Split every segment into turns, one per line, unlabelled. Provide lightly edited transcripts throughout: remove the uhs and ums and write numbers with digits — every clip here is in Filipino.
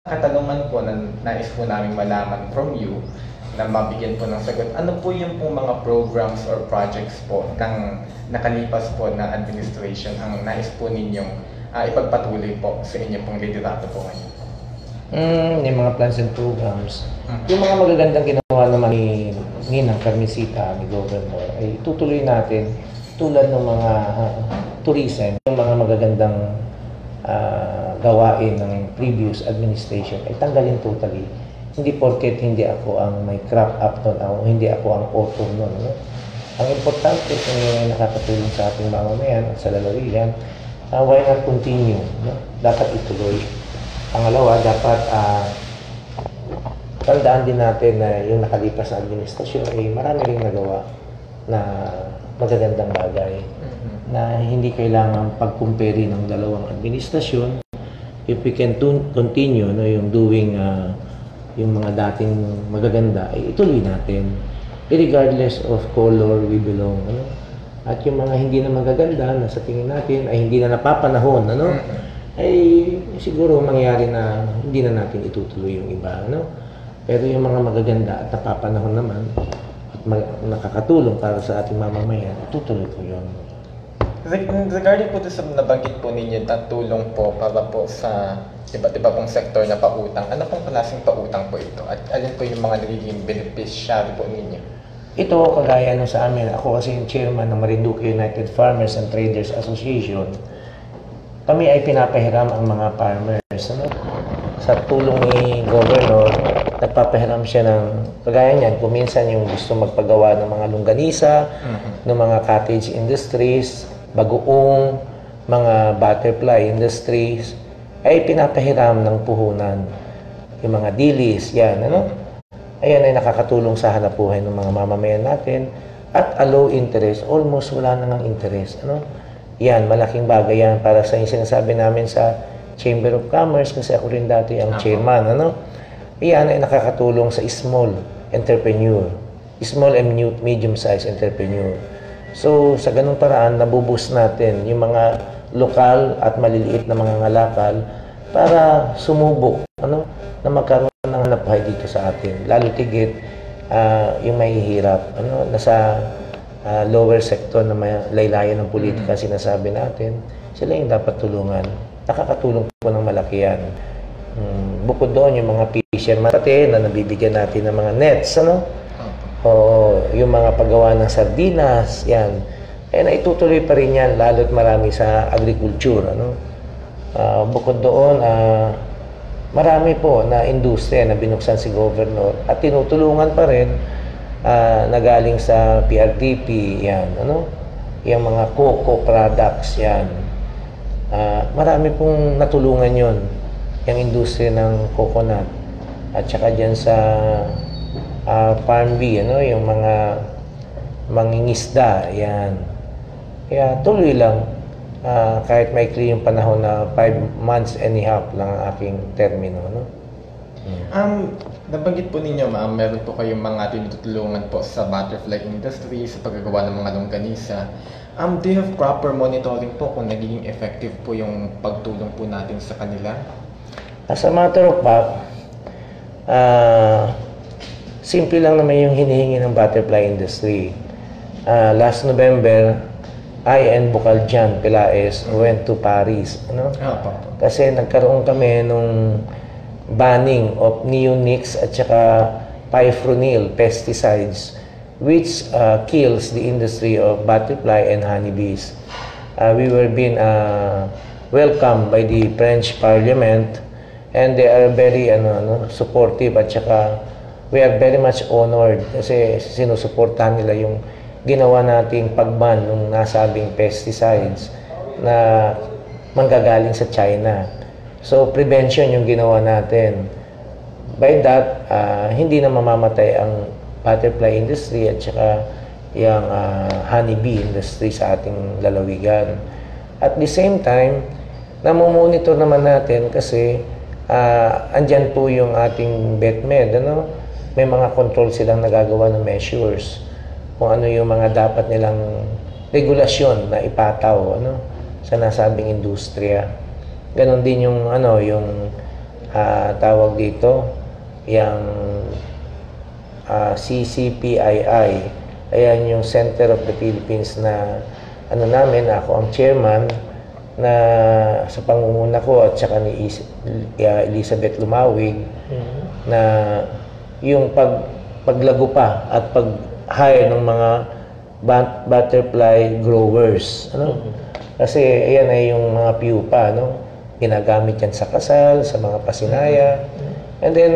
Katanungan po na nais po namin malaman from you na mabigyan po ng sagot. Ano po yung po mga programs or projects po ng nakalipas po na administration ang nais po ninyong ipagpatuloy po sa inyo pong liderato po ngayon?
Yung mga plans and programs. Yung mga magagandang ginawa naman ni Ninang Carmencita, ni Governor, ay tutuloy natin tulad ng mga tourism, yung mga magagandang gawain ng previous administration ay tanggalin totally. Hindi porket hindi ako ang may crop up doon, hindi ako ang author noon. No? Ang importante kung yun ay nakakatulong sa ating mamamayan at sa lalawigan, why not continue? No? Dapat ituloy. Pangalawa, dapat tandaan din natin na yung nakalipas na administrasyon ay marami rin nagawa na magagandang bagay na hindi kailangan pag-compare ng dalawang administrasyon. If we can continue yung doing yung mga dating magaganda, ay ituloy natin. Regardless of color we belong. Ano? At yung mga hindi na magaganda na sa tingin natin ay hindi na napapanahon, ano? Ay siguro mangyari na hindi na natin itutuloy yung iba. Ano? Pero yung mga magaganda at napapanahon naman at nakakatulong para sa ating mamamayan, tutuloy ko yun.
Regarding po sa nabanggit po ninyo na tulong po para po sa iba't iba pong sektor na pautang, ano pong klaseng pautang po ito? At alin po yung mga nagiging beneficiary po ninyo?
Ito, kagaya nung sa amin, ako kasi yung chairman ng Marinduque United Farmers and Traders Association. Kami ay pinapahiram ang mga farmers. Ano? Sa tulong ni Governor, nagpapahiram siya ng, kagaya niyan, kung minsan yung gusto magpagawa ng mga longganisa, ng mga cottage industries, bagoong, mga butterfly industries, ay pinapahiram ng puhunan. Yung mga dilis, yan, ano? Ayan ay nakakatulong sa hanapbuhay ng mga mamamayan natin. At a low interest, almost wala nang interest, ano? Yan, malaking bagay yan para sa yung sinasabi namin sa Chamber of Commerce, kasi ako rin dati ang chairman, ano? Yan ay nakakatulong sa small entrepreneur, small and medium-sized entrepreneur. So, sa ganung paraan, nabuboost natin yung mga lokal at maliliit na mga ngalakal para sumubok, ano, na magkaroon ng hanapbuhay dito sa atin. Lalo tigit yung mahihirap, ano, nasa lower sector na may laylayan ng politika, sinasabi natin, sila yung dapat tulungan. Nakakatulong po ng malaki yan. Bukod doon, yung mga fisherman natin na nabibigyan natin ng mga nets, ano? O yung mga paggawa ng sardinas, yan. Eh, naitutuloy pa rin yan, lalo't marami sa agriculture, ano? Bukod doon, marami po na industriya na binuksan si Governor at tinutulungan pa rin na galing sa PRDP, yan, ano? Yung mga cocoa products, yan. Marami pong natulungan yon, yung industriya ng coconut. At saka dyan sa Farm Bee, ano, yung mga mangingisda, yan. Kaya tuloy lang, kahit maikli yung panahon na 5 months and a half lang ang aking termino, no?
Nabanggit po ninyo, ma'am, meron po kayong mga tinutulungan po sa butterfly industry, sa paggagawa ng mga longganisa. Do you have proper monitoring po kung nagiging effective po yung pagtulong po natin sa kanila?
As a matter of fact, simple lang naman yung hinihingi ng butterfly industry. Last November, I and Bukaljan Pelaez went to Paris. Ano? Kasi nagkaroon kami nung banning of neonics at saka pifronil pesticides which kills the industry of butterfly and honeybees. We were being welcomed by the French Parliament and they are very supportive at saka we are very much honored kasi sinusuportahan nila yung ginawa nating pagban ng nasabing pesticides na manggagaling sa China. So, prevention yung ginawa natin. By that, hindi na mamamatay ang butterfly industry at saka yung honeybee industry sa ating lalawigan. At the same time, namomonitor naman natin kasi andyan po yung ating BETMED, ano? May mga control silang nagagawa ng measures kung ano yung mga dapat nilang regulasyon na ipataw, ano, sa nasabing industriya. Ganon din yung tawag dito, yung CCPII. Ayan yung Center of the Philippines na ano namin, ako ang chairman na sa pangunguna ko at saka ni Elizabeth Lumawig na yung paglago pa at pag-hire ng mga butterfly growers. Kasi ayan ay yung mga pupa, ginagamit yan sa kasal, sa mga pasinaya. And then,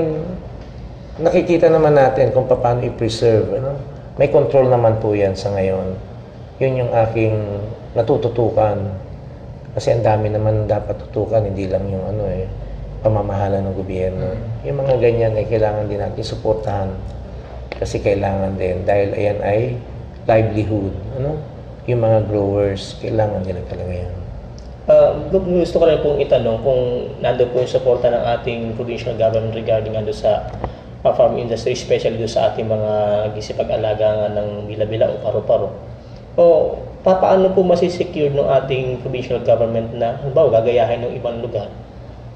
nakikita naman natin kung paano i-preserve. May control naman po yan sa ngayon. Yun yung aking natututukan. Kasi ang dami naman dapat tutukan, hindi lang yung pamamahala ng gobyerno. Yung mga ganyan ay kailangan din natin suportahan. Kasi kailangan din, dahil ayan ay livelihood. Yung mga growers, kailangan nila talaga yan.
Gusto ko rin pong itanong kung nando po yung suporta ng ating provincial government regarding sa farm industry, especially doon sa ating mga gisipag-alaga ng bila-bila o paro-paro. O paano po masisecure ng ating provincial government na halimbawa gagayahin ng ibang lugar,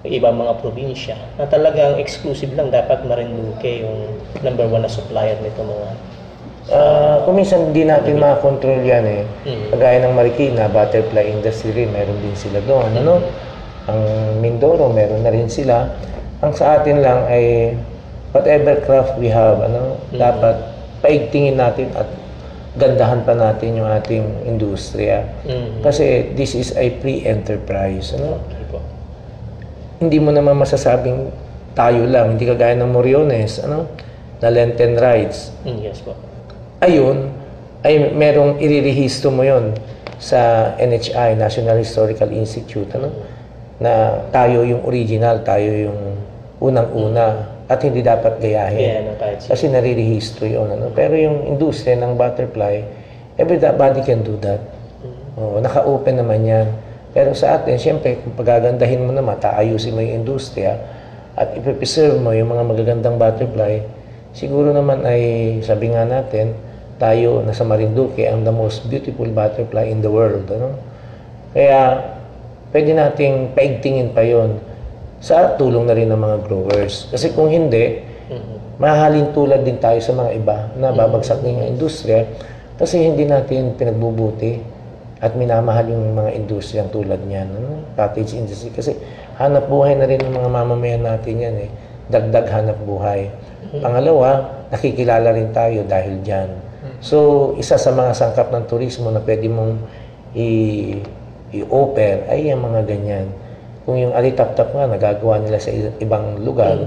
ibang mga probinsya na talagang exclusive lang dapat Marinduque yung number 1 na supplier nito mga
kung minsan hindi natin makakontrol yan Kagaya ng Marikina, butterfly industry rin, meron din sila doon. Ang Mindoro, meron na rin sila. Ang sa atin lang ay whatever craft we have, dapat paigtingin natin at gandahan pa natin yung ating industriya. Kasi this is a free enterprise. Hindi mo naman masasabing tayo lang, hindi kagaya ng Moriones, na Lenten rights.
Yes po.
Ayun, ay merong irirehistro mo yon sa NHI, National Historical Institute, na tayo yung original, tayo yung unang-una at hindi dapat gayahin. Kasi narirehistro yun. Pero yung industriya ng butterfly, everybody can do that. Naka-open naman yan. Pero sa atin, siyempre, kung pagagandahin mo naman, taayusin mo yung industriya at ipipreserve mo yung mga magagandang butterfly, siguro naman ay, sabi nga natin, tayo na sa Marinduque ang the most beautiful butterfly in the world. Kaya, pwede nating paigtingin pa yon sa tulong na rin ng mga growers. Kasi kung hindi, mahalin tulad din tayo sa mga iba na babagsak din yung industriya kasi hindi natin pinagbubuti at minamahal yung mga industriyang tulad niyan. Cottage industry. Kasi hanap buhay na rin ng mga mamamayan natin yan. Dagdag hanap buhay. Pangalawa, nakikilala rin tayo dahil dyan. So, isa sa mga sangkap ng turismo na pwede mong i-offer ay yung mga ganyan. Kung yung alitap-tap nga, nagagawa nila sa ibang lugar.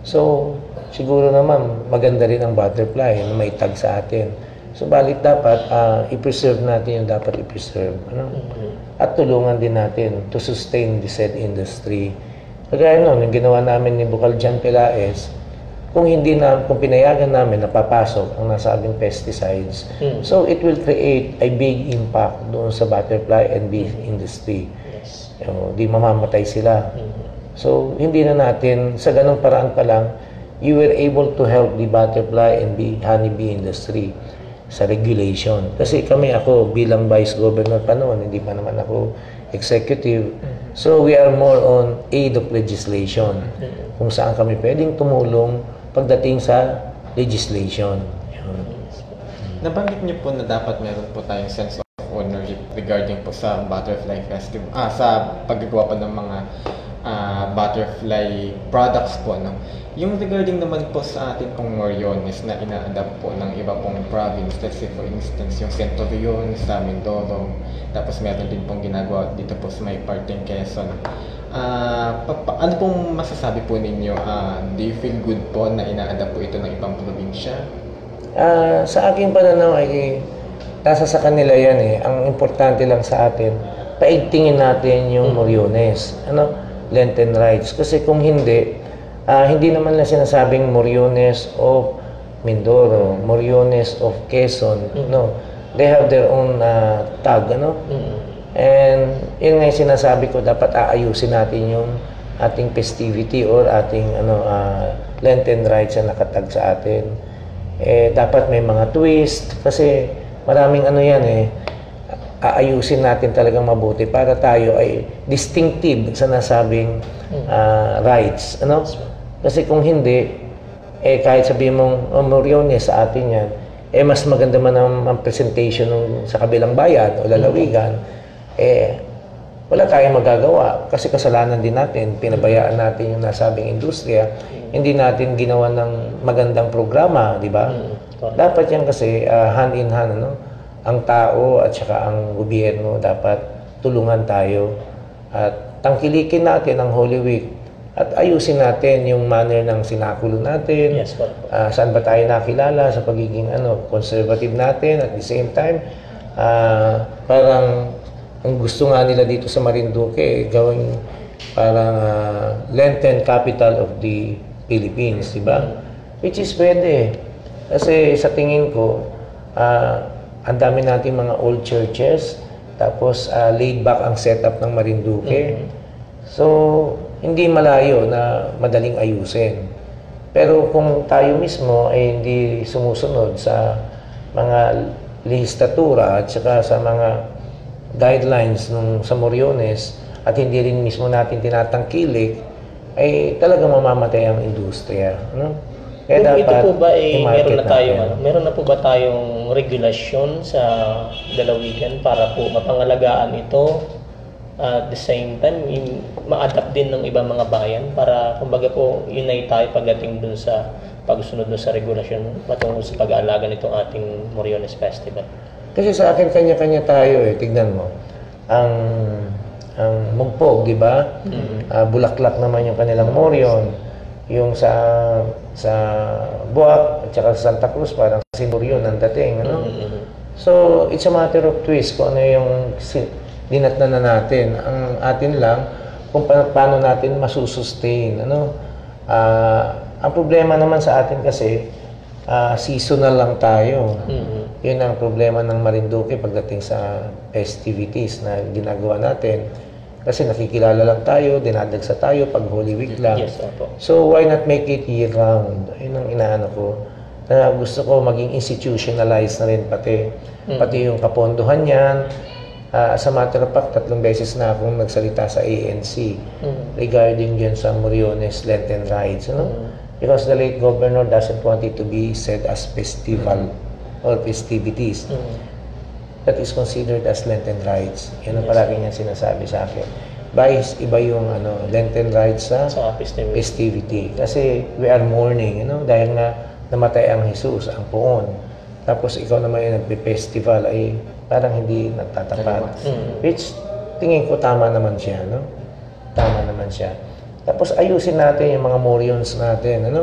So, siguro naman, maganda rin ang butterfly na may tag sa atin. So, balit dapat, i-preserve natin yung dapat i-preserve. At tulungan din natin to sustain the said industry. Kagaya nun, yung ginawa namin ni Bukal Jan Pelaez, kung pinayagan namin na papasok ang nasabing pesticides, so it will create a big impact doon sa butterfly and bee industry.
Yes.
Di mamamatay sila. So, hindi na natin, sa ganung paraan pa lang, you were able to help the butterfly and honeybee industry sa regulation. Kasi ako bilang vice governor pa noon, hindi pa naman ako executive. So, we are more on aid of legislation. Kung saan kami pwedeng tumulong pagdating sa legislation.
Nabanggit niyo po na dapat meron po tayong sense of ownership regarding po sa Butterfly Festival, sa paggagawa pa ng mga butterfly products po. Yung regarding naman po sa ating pong Moriones na ina-adapt po ng iba pong province, let's say for instance yung Centurion sa Mindoro, tapos meron din pong ginagawa dito po sa may parteng Quezon. Ano pong masasabi po ninyo? Do you feel good po na ina-adapt po ito ng ibang probinsya?
Sa aking pananaw ay nasa sa kanila yan Ang importante lang sa atin, paigtingin natin yung Moriones. Lenten rights. Kasi kung hindi, hindi naman lang sinasabing Moriones of Mindoro, Moriones of Quezon. They have their own tag. And yun nga yung sinasabi ko, dapat aayusin natin yung ating festivity or ating Lenten rights na nakatag sa atin. Dapat may mga twist kasi maraming yan aayusin natin talagang mabuti para tayo ay distinctive sa nasabing rights. Ano? Kasi kung hindi, kahit sabihin mong Moriones sa atin yan, mas maganda man ang presentation sa kabilang bayan o lalawigan, wala tayong magagawa kasi kasalanan din natin, pinabayaan natin yung nasabing industriya, hindi natin ginawa ng magandang programa, di ba? Dapat yan kasi hand in hand, ano? Ang tao at saka ang gobyerno dapat tulungan tayo at tangkilikin natin ang Holy Week at ayusin natin yung manner ng sinakulo natin.
Yes, po.
Saan ba tayo nakilala sa pagiging conservative natin at the same time parang ang gusto nga nila dito sa Marinduque gawing parang Lenten capital of the Philippines, di ba? Which is pwede. Kasi sa tingin ko, ang dami nating mga old churches, tapos laid back ang setup ng Marinduque. So, hindi malayo na madaling ayusin. Pero kung tayo mismo ay hindi sumusunod sa mga lehislatura at saka sa mga guidelines sa Moriones at hindi rin mismo natin tinatangkilik, ay talagang mamamatay ang industriya. Ano? Kaya
Kung ito po ba
i-market
meron na po ba tayong regulasyon sa dalawigan para po mapangalagaan ito at the same time ma-adapt din ng ibang mga bayan para kumbaga po unite tayo pagdating dun sa pagsunod dun sa regulasyon patungkol sa pag-aalaga nitong ating Moriones Festival?
Kasi sa akin kanya-kanya tayo tignan mo. Ang Mugpog, di ba? Bulaklak naman yung kanilang Morion. Yung sa Buwak at saka sa Santa Cruz parang Sinurion ang dating, ano? So, it's a matter of twist kung ano yung dinatnan na natin. Ang atin lang kung paano natin masusustain, ano? Ang problema naman sa atin kasi seasonal lang tayo. Yun ang problema ng Marinduque pagdating sa festivities na ginagawa natin. Kasi nakikilala lang tayo, dinadagsa tayo pag Holy Week lang.
Yes, opo.
So, why not make it year-round? Yun ang inaano ko. Na gusto ko maging institutionalized na rin pati. Pati yung kapondohan yan. As a matter of fact, 3 beses na akong nagsalita sa ANC regarding dyan sa Moriones Lenten Rides. Ano? Because the late governor doesn't want it to be said as festival or festivities. That is considered as Lenten rites. Yan ang palagi niya sinasabi sa akin. Iba yung Lenten rites sa festivity. Kasi we are mourning, dahil nga namatay ang Jesus, ang poon. Tapos ikaw naman yung nagpe-festival ay parang hindi nagtatapat. Which tingin ko tama naman siya, Tama naman siya. Tapos ayusin natin yung mga morions natin,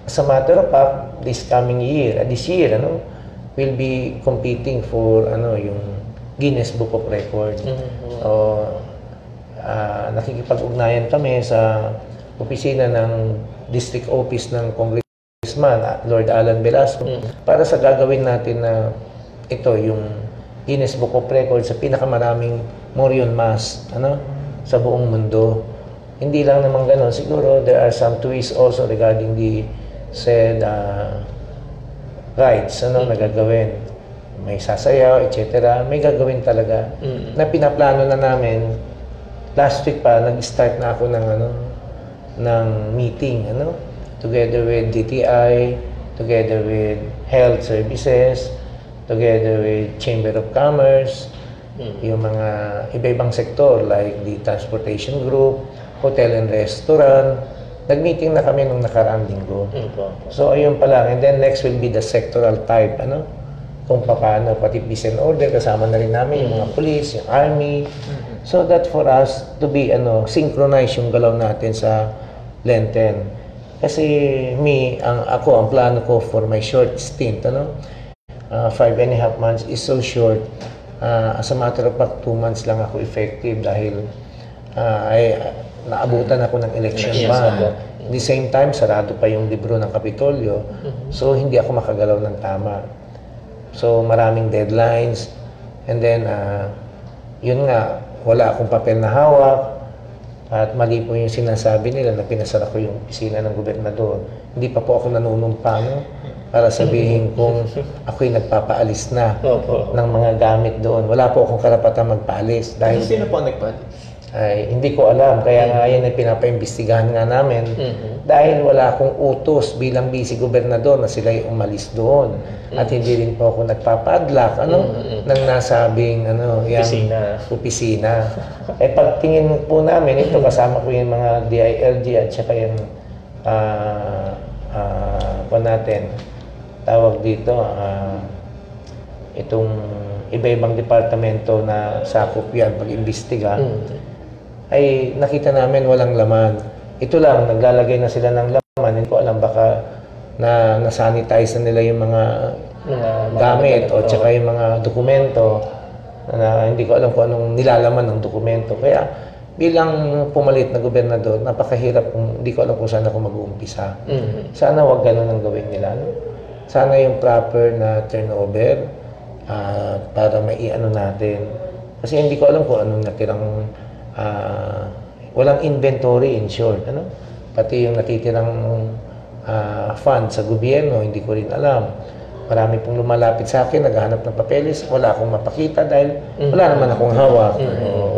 As a matter of fact, this year, will be competing for yung Guinness Book of Records. Nakikipag-ugnayan kami sa opisina ng district office ng Congressman Lord Alan Velasco para sa gagawin natin na ito yung Guinness Book of Records sa pinakamaraming Morion Mass sa buong mundo. Hindi lang naman ganoon, siguro there are some twists also regarding the said rights na gagawin. May sasayaw, etc. May gagawin talaga. Na pinaplano na namin. Last week pa, nag-start na ako ng meeting, together with DTI, together with Health Services, together with Chamber of Commerce, yung mga iba-ibang sektor like the Transportation Group, Hotel and Restaurant. Nag-meeting na kami nung nakaraang linggo. So, ayun pa lang. And then, next will be the sectoral type, kung paano, pati peace and order, kasama na rin namin yung mga police, yung army. So, that for us to be, synchronize yung galaw natin sa Lenten. Kasi, ang plano ko for my short stint, 5.5 months is so short. As a matter of fact, 2 months lang ako effective dahil naabutan ako ng election ban. At the same time, sarado pa yung libro ng Kapitolyo. So, hindi ako makagalaw ng tama. So, maraming deadlines. And then, yun nga, wala akong papel na hawak. At mali po yung sinasabi nila na pinasara ko yung opisina ng gobernador. Hindi pa po ako nanunumpa, no? Para sabihin kung ako'y nagpapaalis na
Opo.
ng mga gamit doon. Wala po akong karapatan magpaalis. Dahil
Sino po ang nagpaalis?
ay hindi ko alam. Kaya nga yan ay pinapaimbestigahan nga namin. Dahil wala akong utos bilang vice gobernador na sila'y umalis doon. At hindi rin po ako nagpapadlock ng nasabing opisina. Pagtingin po namin, ito kasama ko yung mga DILG at saka yung natin, tawag dito, itong iba-ibang departamento na sakop yan pag-imbestiga, ay nakita namin walang laman. Ito lang, naglalagay na sila ng laman. Hindi ko alam, baka na-sanitize na nila yung mga gamit o tsaka yung mga dokumento na hindi ko alam kung anong nilalaman ng dokumento. Kaya bilang pumalit na gobernador, napakahirap kung hindi ko alam kung saan ako mag-uumpisa. Sana wag ganun ang gawin nila. No? Sana yung proper na turnover para maiano natin. Kasi hindi ko alam kung anong natirang walang inventory in short. Ano? Pati yung natitirang fund sa gobyerno, hindi ko rin alam. Marami pong lumalapit sa akin, naghahanap ng papeles, wala akong mapakita dahil wala naman akong hawak.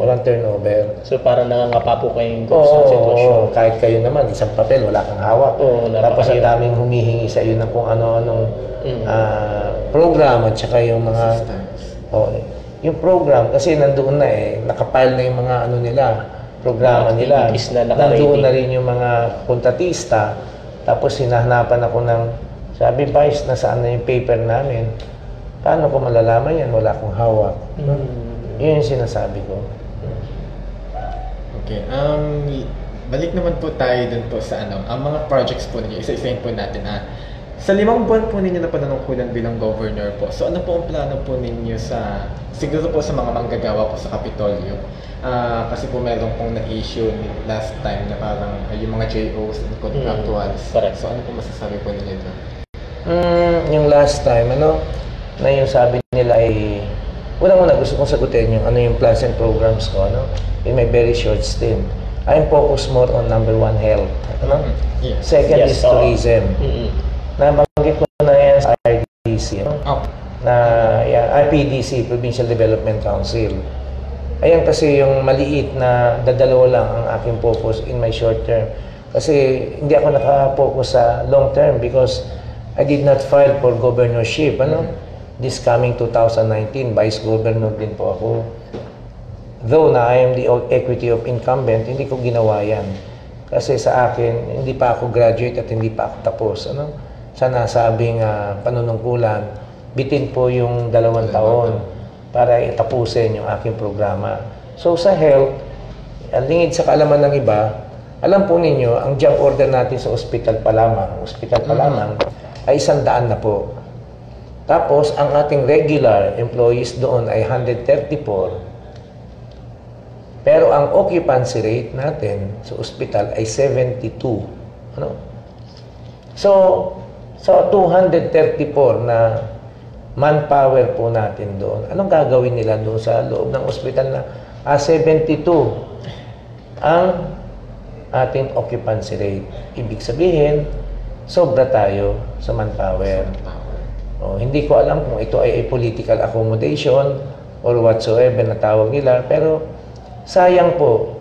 Walang turnover.
So parang nangangapa po kayong sa sitwasyon.
Kahit kayo naman, isang papel, wala kang hawak. Tapos ang daming humihingi sa iyo ng kung ano-anong program at saka yung mga yung program kasi nandoon na nakapile na yung mga ano nila, programa nila. Nandoon na rin yung mga kontratista. Tapos hinahanapan ako ng sabi, Vice, nasaan na yung paper namin? Paano ko malalaman yan? Wala akong hawak. Yun yung sinasabi ko.
Okay. Balik naman po tayo dun po sa ang mga projects po ninyo. Isa-isahin po natin. Sa 5 buwan po ninyo na panunungkulan bilang governor po, so ano po ang plano po ninyo siguro po sa mga manggagawa po sa Kapitolyo? Kasi po meron pong na-issue last time na parang yung mga JOs and contractuals. So ano po masasabi po ninyo doon?
Yung last time, na yung sabi nila ay, unang-una gusto kong sagutin yung yung plans and programs ko, in my very short stint. I'm focused more on number 1, health.
Yes.
Second is tourism. Nabanggit ko na yan sa RDC, IPDC, Provincial Development Council. Ayan kasi yung maliit na dadalawa lang ang aking focus in my short term. Kasi hindi ako naka-focus sa long term because I did not file for governorship. This coming 2019, vice governor din po ako. Though na I am the equity of incumbent, hindi ko ginawa yan. Kasi sa akin, hindi pa ako graduate at hindi pa ako tapos. Sa nasabing panunungkulan, bitin po yung 2 taon para itapusin yung aking programa. So sa health, lingid sa kaalaman ng iba, alam po ninyo, ang job order natin sa ospital pa lamang, ay 100 na po. Tapos, ang ating regular employees doon ay 134. Pero ang occupancy rate natin sa ospital ay 72. So 234 na manpower po natin doon. Anong gagawin nila doon sa loob ng ospital na 72 ang ating occupancy rate? Ibig sabihin, sobra tayo sa manpower. Hindi ko alam kung ito ay political accommodation or whatsoever na tawag nila, pero sayang po.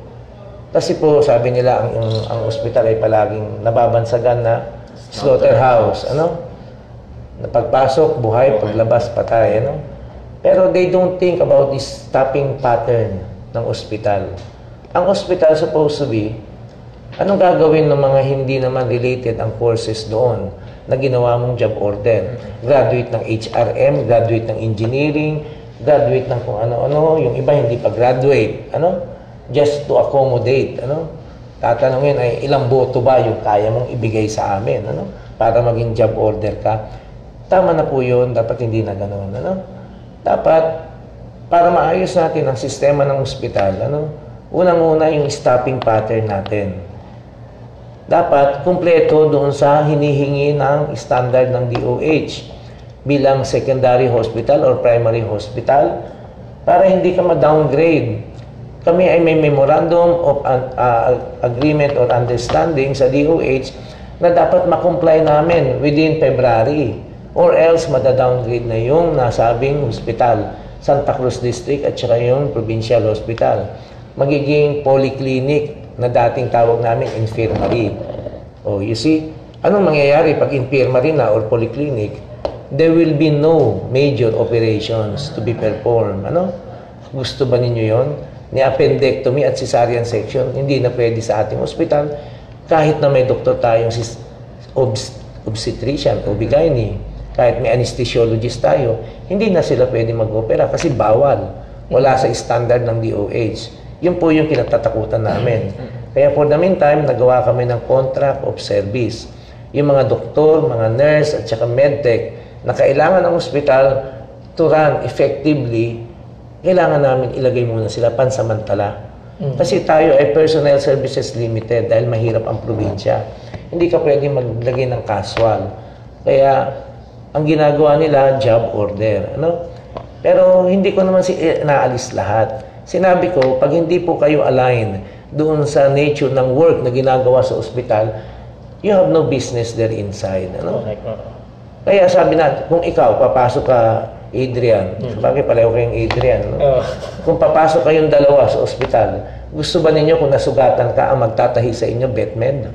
Kasi po sabi nila ang ospital ay palaging nababansagan na slaughterhouse. Na pagpasok, buhay, paglabas, patay. Pero they don't think about this staffing pattern ng ospital. Ang ospital supposed to be, anong gagawin ng mga hindi naman related ang courses doon na ginawa mong job order? Graduate ng HRM, graduate ng engineering, graduate ng kung ano-ano, yung iba hindi pa graduate. Just to accommodate. Tatanungin ay ilang boto ba yung kaya mong ibigay sa amin? Para maging job order ka. Tama na po yun, dapat hindi na ganoon. Dapat, para maayos natin ang sistema ng ospital, unang-una yung staffing pattern natin. Dapat kumpleto doon sa hinihingi ng standard ng DOH bilang secondary hospital or primary hospital para hindi ka ma-downgrade. kami ay may memorandum of agreement or understanding sa DOH na dapat makomply namin within February or else madadowngrade na yung nasabing hospital, Santa Cruz District at saka yung Provincial Hospital. Magiging polyclinic na dating tawag namin infirmary. Oh, you see, anong mangyayari pag infirmary na or polyclinic? There will be no major operations to be performed. Ano? Gusto ba ninyo yon? Ni appendectomy at cesarean section, hindi na pwede sa ating ospital kahit na may doktor tayong obstetrician o OB-GYN, kahit may anesthesiologist tayo, hindi na sila pwede mag-opera kasi bawal. Wala sa standard ng DOH. Yun po yung kinatatakutan namin. Kaya for the meantime, nagawa kami ng contract of service. Yung mga doktor, mga nurse, at saka medtech na kailangan ng ospital to run effectively, kailangan namin ilagay muna sila pansamantala. Kasi tayo ay Personnel Services Limited dahil mahirap ang probinsya. Hindi ka pwede maglagay ng casual. Kaya, ang ginagawa nila, job order. Ano? Pero hindi ko naman naalis lahat. Sinabi ko, pag hindi po kayo align doon sa nature ng work na ginagawa sa ospital, you have no business there inside. Ano? Kaya sabi natin, kung ikaw, papasok ka, Adrian, bakit pareho kayong Adrian? No? Kung papasok kayong dalawa sa ospital, gusto ba ninyo kung nasugatan ka ang magtatahi sa inyo, BetMed?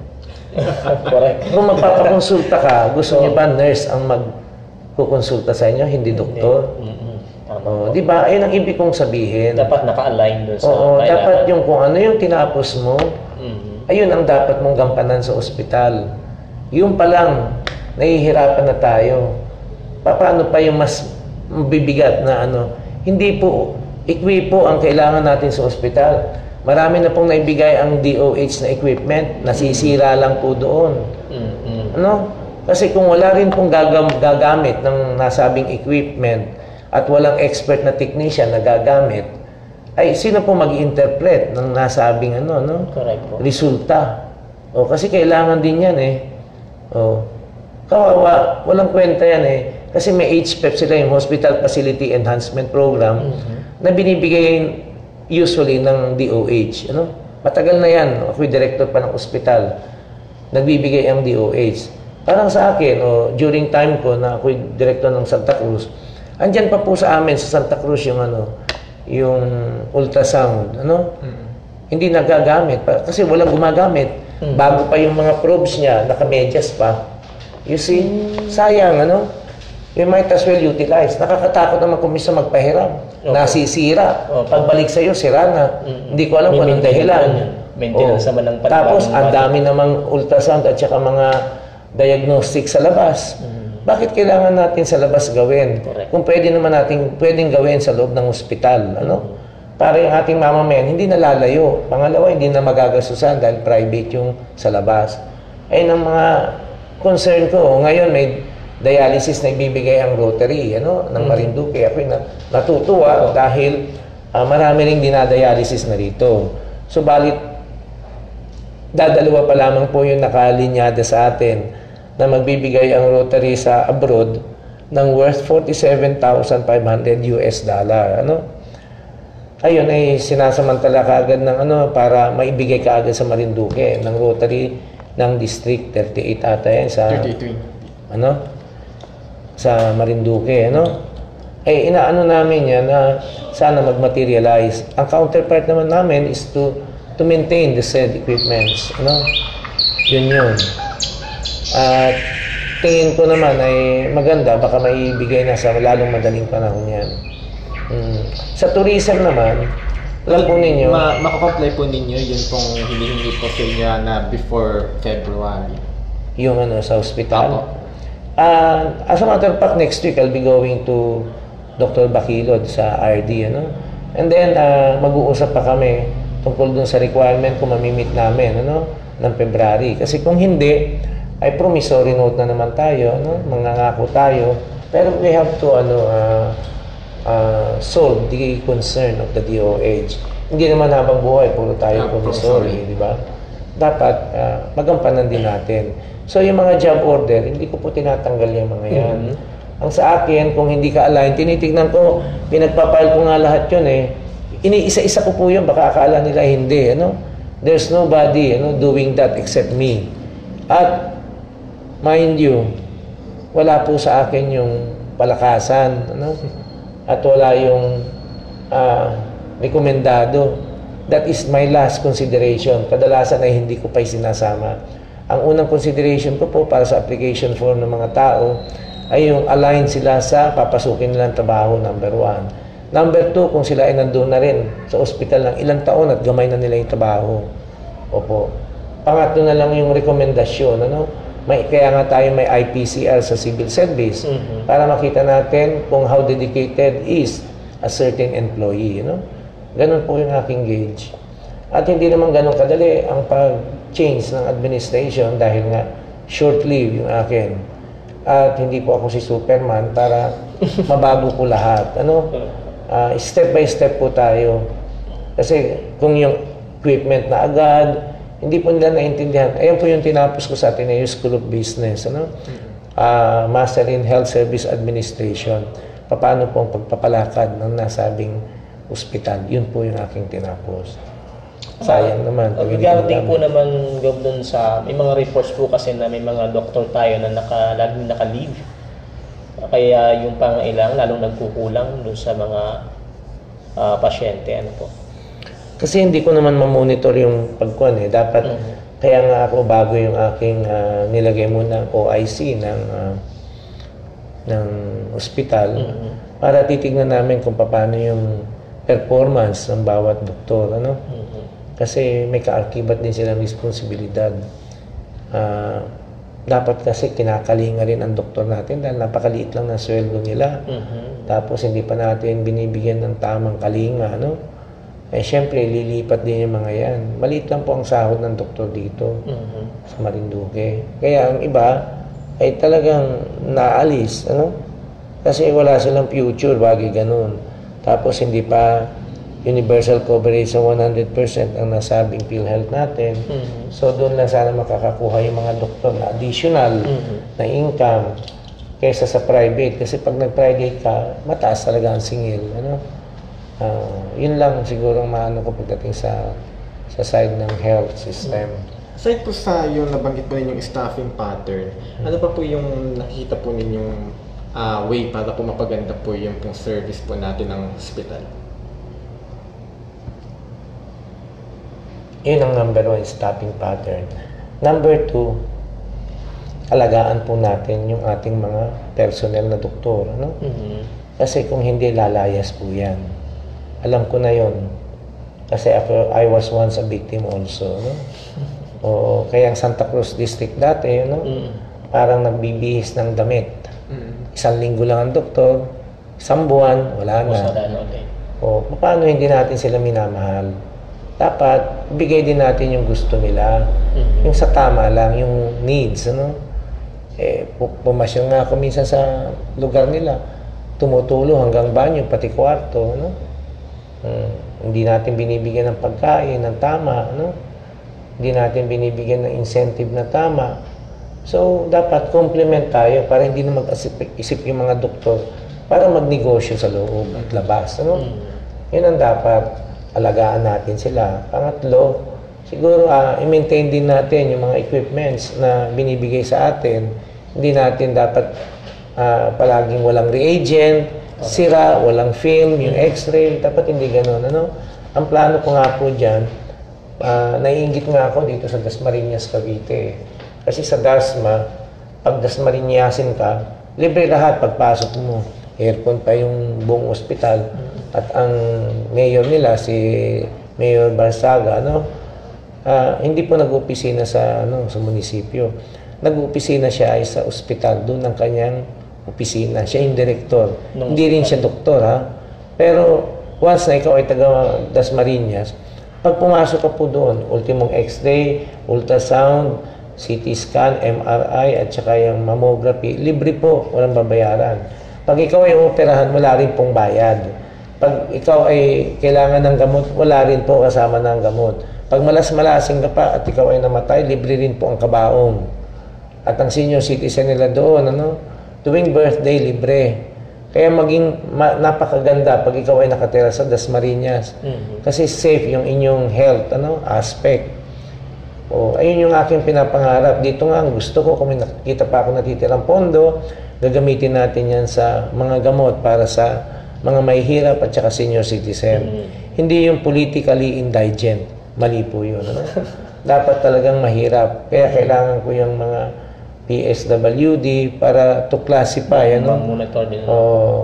Kung magpapakonsulta ka, gusto niyo ba nurse ang magkukonsulta sa inyo, hindi doktor? Oh, di ba? Ayun ang ibig kong sabihin.
Dapat naka-align doon sa
dapat yung kung ano yung tinapos mo, ayun ang dapat mong gampanan sa ospital. Yung pa lang, nahihirapan na tayo. Paano pa yung mas bibigat na ano? Hindi po, equipo ang kailangan natin sa ospital. Marami na pong naibigay ang DOH na equipment, nasisira lang po doon. Ano? Kasi kung wala rin pong gagamit ng nasabing equipment at walang expert na technician na gagamit, ay sino po mag-interpret ng nasabing ano, no?
Correct po.
Resulta. O, kasi kailangan din yan eh. O, kawawa, walang kwenta yan eh. Kasi may HPEP sila, yung Hospital Facility Enhancement Program, na binibigay usually ng DOH. Ano? Matagal na yan. Ako'y director pa ng ospital. Nagbibigay ang DOH. Parang sa akin, during time ko na ako'y director ng Santa Cruz, andyan pa po sa amin sa Santa Cruz yung yung ultrasound, Hindi nagagamit kasi walang gumagamit. Bago pa yung mga probes niya, naka-medyas pa. You see, sayang, You might as well utilize. Nakakatakot naman kung minsan magpahiram. Nasisira. Pagbalik sa'yo, sira na. Hindi ko alam kung anong dahilan.
Maintenance naman ng panibagong
Tapos, ang dami namang ultrasound at saka mga diagnostic sa labas. Bakit kailangan natin sa labas gawin?
Correct.
Kung pwede naman natin pwedeng gawin sa loob ng ospital, Para yung ating mamamayan hindi nalalayo. Pangalawa, hindi na magagasusan dahil private yung sa labas. Ayun ang mga concern ko. Ngayon may dialysis na ibibigay ang Rotary, ng Marinduque. Ako natutuwa dahil marami ring dinadialysis na rito. Subalit dadalawa pa lamang po yung nakalinyada sa atin na magbibigay ang Rotary sa abroad ng worth $47,500 US. Ayun ay sinasamantala kaagad ng para maibigay kaagad sa Marinduque ng Rotary ng District 38 ata yan sa
33.
Sa Marinduque, inaano namin yan na sana mag-materialize. Ang counterpart naman namin is to maintain the said equipments, Yun. At tingin ko naman ay maganda, baka maibigay na sa lalong madaling panahon yan. Sa tourism naman, alam po ninyo,
makakomply po ninyo yun pong hinihingi po sa inyo na before February.
Yung sa hospital.
Apo.
As a matter of fact, next week I'll be going to Dr. Baquilod sa RD, And then, mag-uusap pa kami tungkol dun sa requirement kung mamimit namin, ng February. Kasi kung hindi, ay promissory note na naman tayo, Mangangako tayo. Pero we have to, solve the concern of the DOH. Hindi naman habang buhay, puro tayo promissory, di ba? Dapat, magampanan din natin. So, yung mga job order, hindi ko po tinatanggal yung mga yan. Ang sa akin, kung hindi ka align, tinitignan ko, pinagpapile ko nga lahat yun eh. iniisa-isa ko po yun, baka akala nila hindi, ano? There's nobody, doing that except me. At, mind you, wala po sa akin yung palakasan, ano? At wala yung rekomendado. That is my last consideration. Kadalasan ay hindi ko pa sinasama. Ang unang consideration ko po para sa application form ng mga tao ay yung align sila sa papasukin nilang trabaho, number 1. Number 2, kung sila ay nandun na rin sa ospital ng ilang taon at gamay na nila yung trabaho. Opo. Pangatlo na lang yung rekomendasyon, ano? Kaya nga tayo may IPCR sa civil service para makita natin kung how dedicated is a certain employee, Ganun po yung aking gauge. At hindi naman ganun kadali ang pag-change ng administration dahil nga short-lived yung akin. At hindi po ako si Superman para mabago ko lahat. Step by step po tayo. Kasi kung yung equipment na agad, hindi po nila naintindihan. Ayan po yung tinapos ko sa Ateneo School of Business. Master in Health Service Administration. Paano po ang pagpapalakad ng nasabing ospital. Yun po yung aking tinapos. Sayang naman.
Regarding po naman doon sa, may mga reports po kasi na may mga doktor tayo na laging naka-leave. Kaya yung pangailangan lalong nagkukulang doon sa mga pasyente. Ano po?
Kasi hindi ko naman mamonitor yung pagkuhan eh. Dapat, kaya nga ako bago yung aking nilagay muna OIC ng ospital para titignan namin kung paano yung performance ng bawat doktor, Kasi may kaakibat din silang responsibilidad. Dapat kasi kinakalinga rin ang doktor natin dahil napakaliit lang ng sweldo nila. Tapos hindi pa natin binibigyan ng tamang kalinga, Siyempre, lilipat din yung mga yan. Maliit lang po ang sahod ng doktor dito sa Marinduque. Kaya ang iba ay talagang naalis, Kasi wala silang future, bagay ganun. Tapos hindi pa universal coverage sa 100% ang nasabing PhilHealth natin. So doon lang sana makakakuha yung mga doktor na additional na income kaysa sa private. Kasi pag nag-private ka, mataas talaga ang singil. Yun lang siguro ang maano ko pagdating sa side ng health system.
Aside po sa yung nabanggit po ninyong staffing pattern, ano pa po yung nakikita po ninyong way para po mapaganda po yung service po natin ng hospital?
Yun ang number 1, staffing pattern. Number 2, alagaan po natin yung ating mga personnel na doktor. Kasi kung hindi, lalayas po yan. Alam ko na yon. Kasi I was once a victim also. Kaya ang Santa Cruz District dati, parang nagbibihis ng damit. Isang linggo lang ang doktor, isang buwan, wala na. Paano hindi natin sila minamahal? Dapat, bigay din natin yung gusto nila. Yung sa tama lang, yung needs, pumasyon nga ako minsan sa lugar nila. Tumutulo hanggang banyo, pati kwarto, Hindi natin binibigyan ng pagkain, ng tama, Hindi natin binibigyan ng incentive na tama. So, dapat complement tayo para hindi na mag-isip yung mga doktor para magnegosyo sa loob at labas. Yun ang dapat, alagaan natin sila. Pangatlo, siguro i-maintain din natin yung mga equipments na binibigay sa atin. Hindi natin dapat palaging walang reagent, sira, walang film, yung x-ray, dapat hindi ganun. Ang plano ko nga po dyan, naiinggit nga ako dito sa Dasmariñas, Cavite. Kasi sa Dasma, pag Dasmariñasin ka, libre lahat pagpasok mo. Aircon pa yung buong ospital. At ang mayor nila, si Mayor Barsaga, hindi po nag-opisina sa munisipyo. Nag-opisina siya ay sa ospital, doon ang kanyang opisina. Siya yung direktor. Hindi rin siya doktor, Pero once na ikaw ay taga Dasmariñas, pag pumasok ka po doon, ultimong x-ray, ultrasound, CT scan, MRI, at saka yung mammography, libre po, walang babayaran. Pag ikaw ay operahan, wala rin pong bayad. Pag ikaw ay kailangan ng gamot, wala rin po kasama ng gamot. Pag malas-malasing ka pa at ikaw ay namatay, libre rin po ang kabaong. At ang senior citizen nila doon, tuwing birthday, libre. Kaya napakaganda pag ikaw ay nakatira sa Dasmariñas. Kasi safe yung inyong health aspect. Ayun yung aking pinapangarap. Dito nga, ang gusto ko, kung may nakikita pa ako natitirang pondo, gagamitin natin yan sa mga gamot para sa mga mahihirap at saka senior citizen. Hindi yung politically indigent. Mali po yun. Dapat talagang mahirap. Kaya kailangan ko yung mga PSWD para to classify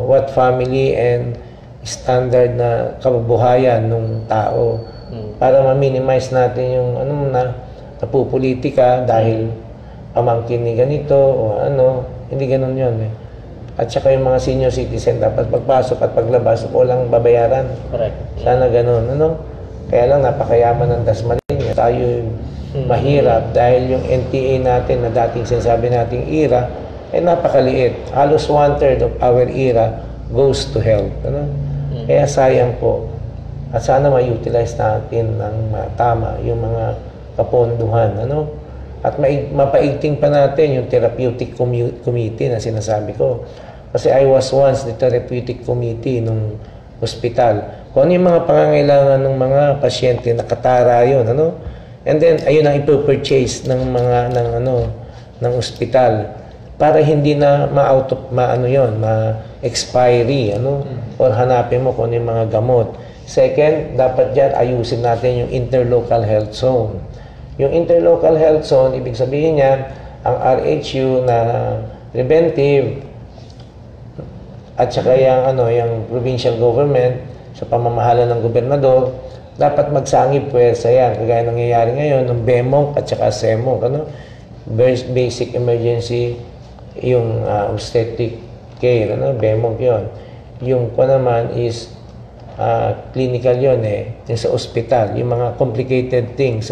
what family and standard na kabubuhayan ng tao para ma-minimize natin yung napupolitika dahil pamangkin ni ganito o hindi ganun yun At saka yung mga senior citizen dapat pagpasok at paglabas walang babayaran.
Correct.
Sana ganun, Kaya lang napakayaman ng Dasmariñas. Tayo mahirap dahil yung NTA natin na dating sinasabi nating IRA ay napakaliit. Halos 1/3 of our IRA goes to health. Kaya sayang po. At sana ma-utilize natin ng tama yung mga kaponduhan. At mapaigting pa natin yung therapeutic committee na sinasabi ko. Kasi I was once the therapeutic committee nung hospital. Kung ano yung mga pangangailangan ng mga pasyente, nakatara yun. And then, ayun ang ipopurchase ng ospital para hindi na ma-expiry, or hanapin mo kung ano yung mga gamot. Second, dapat dyan ayusin natin yung interlocal health zone. Yung interlocal health zone, ibig sabihin niyan, ang RHU na preventive at saka yung provincial government sa pamamahala ng gobernador, dapat magsangib puwersa yan. Kagaya nangyayari ngayon ng BEMOC at saka SEMOC. Basic Emergency, yung obstetric care. BEMOC yun. Yung naman is clinical yun yung sa ospital. Yung mga complicated things.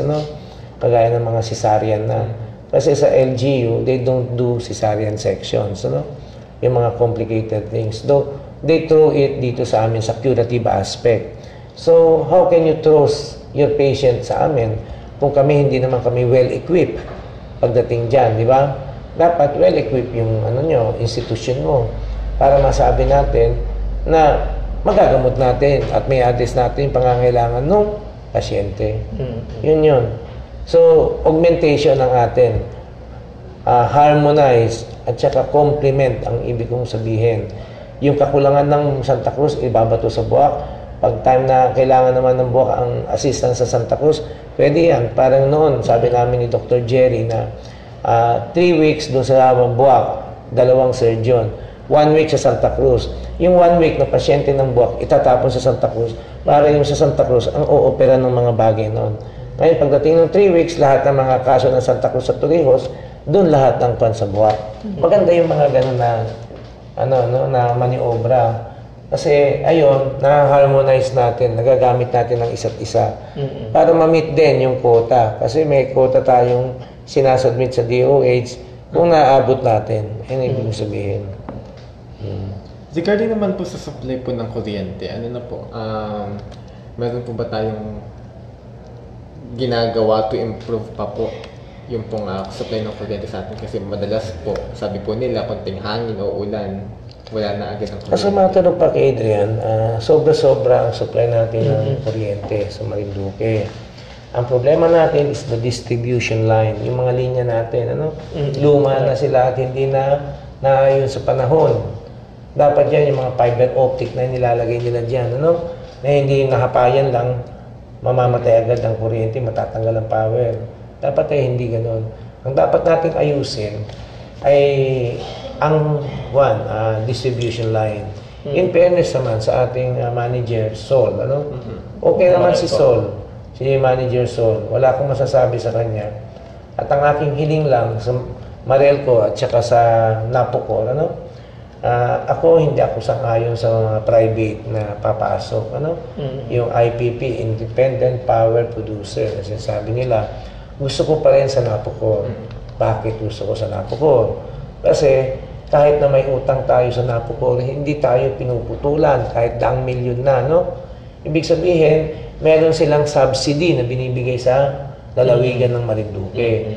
Kagaya ng mga cesarean na. Kasi sa LGU, they don't do cesarean sections. Yung mga complicated things. Though, they throw it dito sa amin sa curative aspect. So, how can you trust your patient sa amin kung hindi naman kami well-equipped pagdating dyan, di ba? Dapat well-equipped yung institution mo para masabi natin na magagamot natin at may address natin yung pangangailangan ng pasyente. Yun. So, augmentation ng atin. Harmonize at saka complement ang ibig kong sabihin. Yung kakulangan ng Santa Cruz, ibabato sa Buwak. Pag time na kailangan naman ng Buwak ang assistance sa Santa Cruz, pwede yan. Parang noon, sabi namin ni Dr. Jerry na 3 weeks doon sa Buwak, 2 surgeon. 1 week sa Santa Cruz. Yung 1 week na pasyente ng Buwak, itatapon sa Santa Cruz para yung sa Santa Cruz ang oopera ng mga bagay noon. Ngayon, pagdating ng 3 weeks, lahat ng mga kaso ng Santa Cruz sa Torrijos, doon lahat ng sa Buwak. Maganda yung mga ganun na na maniobra. Kasi, ayun, na-harmonize natin, nagagamit natin ng isa't isa. Para ma-meet din yung quota. Kasi may quota tayong sinasubmit sa DOH kung naabot natin. Yan ang ibig sabihin.
Regarding naman po sa supply po ng kuryente, meron po ba tayong ginagawa to improve pa po yung pong supply ng kuryente sa atin? Kasi madalas po, sabi po nila, konting hangin o ulan, wala na agad ang kuryente.
As a matter of fact, Adrian, sobra-sobra ang supply natin ng kuryente sa Marinduque. Ang problema natin is the distribution line, yung mga linya natin. Luma na sila at hindi na naayon sa panahon. Dapat yan yung mga fiber optic na nilalagay nila dyan, na hindi nahapayan lang, mamamatay agad ang kuryente, matatanggal ang power. Dapat hindi ganun. Ang dapat nating ayusin ay ang distribution line. In fairness naman sa ating manager, Sol, okay naman si Sol, si Manager Sol. Wala akong masasabi sa kanya. At ang aking hiling lang sa Marelco at saka sa Napocor, hindi ako sang-ayon sa mga private na papasok. Yung IPP, Independent Power Producer, kasi sabi nila, gusto ko pa rin sa Napocor. Bakit gusto ko sa Napocor? Kasi kahit na may utang tayo sa Napocor, hindi tayo pinuputulan kahit 100 milyon na, Ibig sabihin, meron silang subsidy na binibigay sa lalawigan ng Marinduque.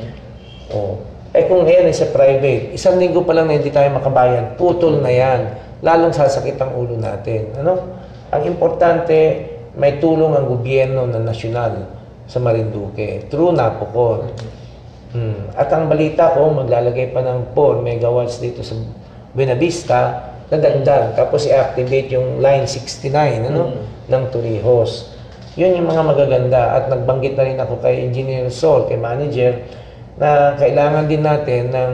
Kung yan ay sa private, 1 linggo pa lang na hindi tayo makabayan, putol na yan. lalong sasakit ang ulo natin. Ano? Ang importante, may tulong ang gobyerno na nasyonal sa Marinduque through Napocor. At ang balita ko, maglalagay pa ng 4 megawatts dito sa Buenavista, nadagdag. Tapos i-activate yung line 69 ng Torrijos. Yun yung mga magaganda. At nagbanggit na rin ako kay Engineer Sol, kay manager, na kailangan din natin ng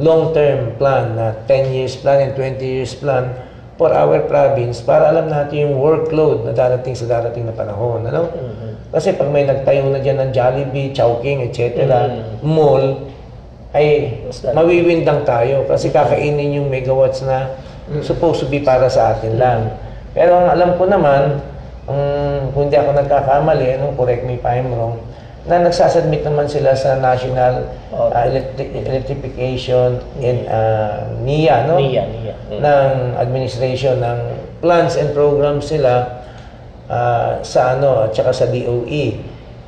long-term plan na 10 years plan and 20 years plan for our province para alam natin yung workload na darating sa darating na panahon. Ano? Kasi pag may nagtayo na dyan ng Jollibee, Chowking, etc., mall, ay mawiwindang tayo kasi kakainin yung megawatts na supposed to be para sa atin lang. Pero ang alam ko naman, kung hindi ako nagkakamali, correct me if I'm wrong, na nagsasubmit naman sila sa National Electrification in NIA, no?
NIA.
Ng administration ng plans and programs sila sa at saka sa DOE,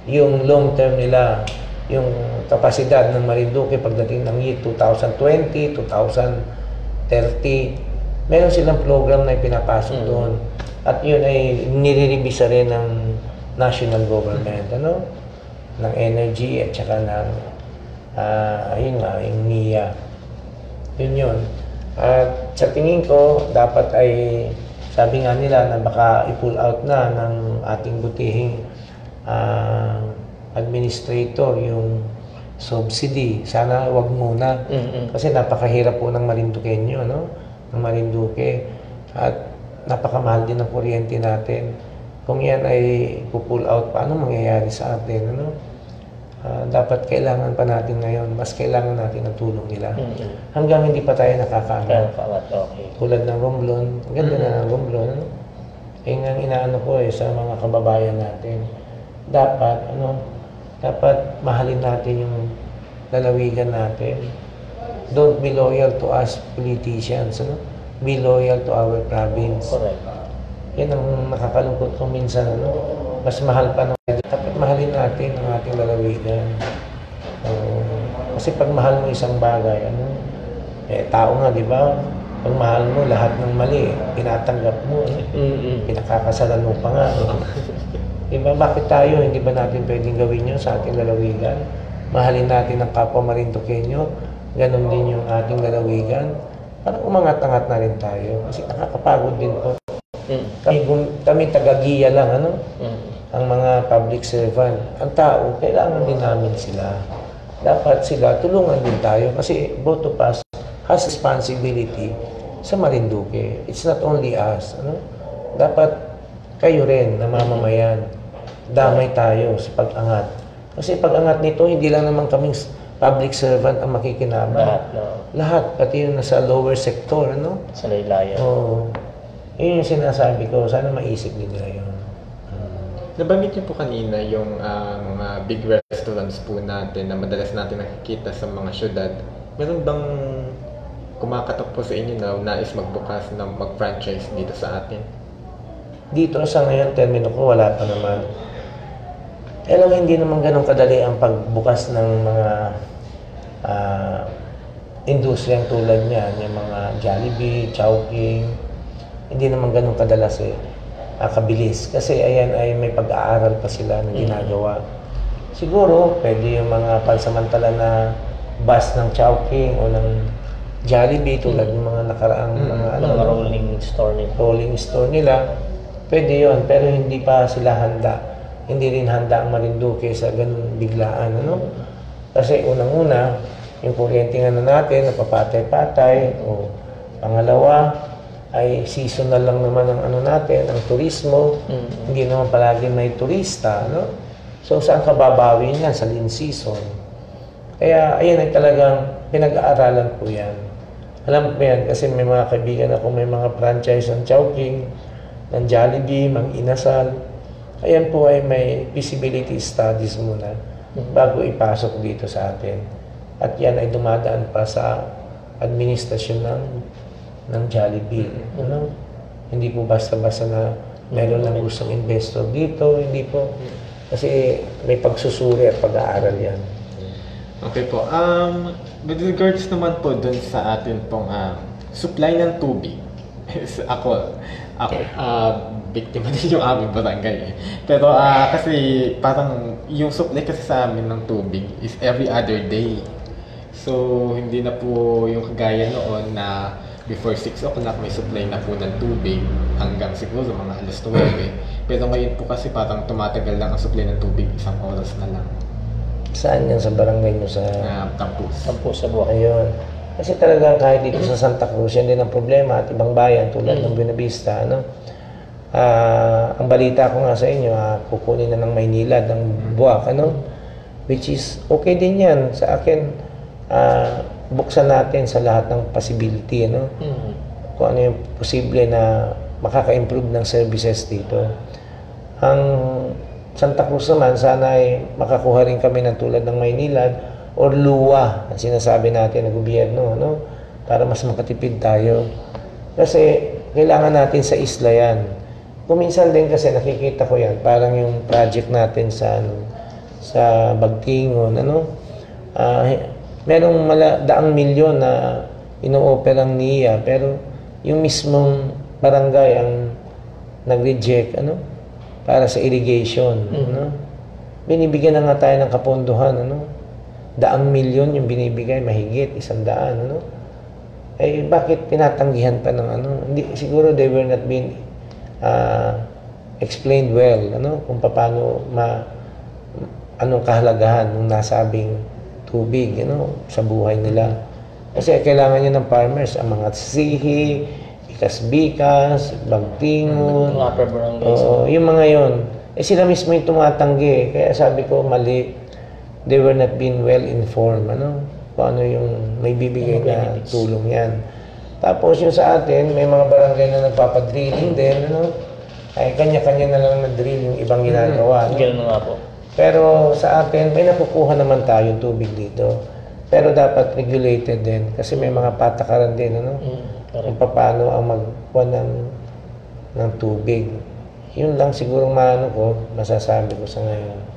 yung long term nila, yung kapasidad ng Marinduque pagdating ng year 2020, 2030, meron silang program na ipinapasok doon. At yun ay nire-revisa rin ng national government, ng energy at saka ng yun nga, yung NIA. Yun. At sa tingin ko, dapat ay sabi nga nila na baka i-pull out na ng ating butihing administrator yung subsidy. Sana wag muna. Kasi napakahirap po ng Marinduqueño, ng Marinduque. At napakamahal din ng kuryente natin. Kung yan ay pull out, paano mangyayari sa atin? Dapat kailangan pa natin ngayon, mas kailangan natin ng tulong nila. Hanggang hindi pa tayo nakakaangat.
Okay.
Tulad ng Romblon, ang ganda na ng Romblon. Yung inaano ko sa mga kababayan natin. Dapat mahalin natin yung lalawigan natin. Don't be loyal to us politicians, Be loyal to our province.
Correct.
Yan ang nakakalungkot ko minsan, mas mahal pa ng dapat mahalin natin ang ating lalawigan. Kasi pag mahal mo isang bagay, tao nga, di ba? Pag mahal mo, lahat ng mali, tinatanggap mo, pinakakasalan mo pa nga. Di ba? Bakit tayo, hindi ba natin pwedeng gawin yun sa ating lalawigan? Mahalin natin ang kapwa Marinduqueño, ganun din yung ating lalawigan. Parang umangat-angat na rin tayo. Kasi nakakapagod din po. Kami taga-giya lang, ang mga public servant. Ang tao, kailangan din namin sila. Dapat sila, tulungan din tayo. Kasi both of us has responsibility sa Marinduque. It's not only us. Dapat kayo rin na mamamayan. Damay tayo sa pag-angat. Kasi pag-angat nito, hindi lang naman kaming public servant ang makikinabang. Lahat, pati yung nasa lower sector,
Sa laylayan.
Oo. Yun yung sinasabi ko. Sana maisip din nila yun.
Nabanggit niyo po kanina yung mga big restaurants po natin na madalas natin nakikita sa mga syudad. Meron bang kumakatok po sa inyo na nais magbukas na mag-franchise dito sa atin?
Dito sa ngayon, termino ko, wala pa naman. Alam, hindi naman ganun kadali ang pagbukas ng mga industriyang tulad niyan, yung mga Jollibee, Chowking, hindi naman ganun kadalas kabilis. Kasi ayan ay may pag-aaral pa sila na ginagawa. Siguro, pwede yung mga pansamantala na bus ng Chowking o ng Jollibee tulad ng mga nakaraang
mga rolling store nila.
Pwede yon, pero hindi pa sila handa. Hindi rin handa ang Marinduque sa ganun biglaan. Kasi unang-una, yung kuryente nga natin, napapatay-patay. O pangalawa, ay seasonal lang naman ang natin, ang turismo. Hindi naman palagi may turista. So, saan ka babawi niyan? Sa lean season. Kaya, ayan ay talagang pinag-aaralan po yan. Alam ko yan kasi may mga kaibigan ako, may mga franchise ng Chowking, ng Jollibee, Mang Inasal. Ayan po ay may feasibility studies muna bago ipasok dito sa atin. At yan ay dumadaan pa sa administrasyon ng Jollibee. Hindi po basta-basta na meron lang gustong investor dito. Hindi po. Kasi may pagsusuri at pag-aaral yan.
Okay po. With regards naman po dun sa atin pong supply ng tubig. Ako, biktima din yung aming barangay eh. Pero kasi parang yung supply kasi sa amin ng tubig is every other day. So, hindi na po yung kagaya noon na before 6 o'clock may supply na po ng tubig hanggang siguro mga alas 9. Pero ngayon po kasi parang tumatagal lang ang supply ng tubig, 1 oras na lang.
Saan yan sa barangay nyo sa...
Tampus.
Tampus sa buhay.
Ayun. Kasi talagang kahit dito sa Santa Cruz, yan din ang problema at ibang bayan tulad ng Buena Vista, ano? Ang balita ko nga sa inyo, kukunin na ng Maynila ng buwak, ano? Which is okay din yan sa akin. Buksan natin sa lahat ng possibility, ano? Kung ano yung posible na makaka-improve ng services dito. Ang Santa Cruz naman, sana ay makakuha rin kami ng tulad ng Maynilad or luwa, ang sinasabi natin ng gobyerno, no? Para mas makatipid tayo. Kasi kailangan natin sa isla yan. Kuminsan din kasi nakikita ko yan, parang yung project natin sa Bagtingon, ano? Merong daang milyon na ino-operang NIA, pero yung mismong barangay ang nag-reject, ano? Para sa irrigation, ano? Binibigyan na nga tayo ng kapondohan, ano? 100 milyon yung binibigay, mahigit 100, ano? Eh, bakit tinatanggihan pa ng ano? Hindi, siguro they were not being explained well, ano? Kung paano anong kahalagahan ng nasabing tubig, ano? Sa buhay nila. Kasi kailangan yun ng farmers, ang mga sihi, bikas-bikas, Bagtingon,
Mga upper barangays.
yung mga yon. Eh, sila mismo yung tumatanggi. Kaya sabi ko, mali. They were not being well informed, ano? Kung ano yung may bibigay na tulong yan. Tapos yung sa atin, may mga barangay na nagpapadrilling din, ano? Ay, kanya-kanya na lang na-drill yung ibang ginagawa. No?
Ganun nga po.
Pero sa atin, may nakukuha naman tayong tubig dito. Pero dapat regulated din. Kasi may mga patakaran din, ano? Kung paano ang magkuha ng tubig. Yun lang siguro masasabi ko sa ngayon.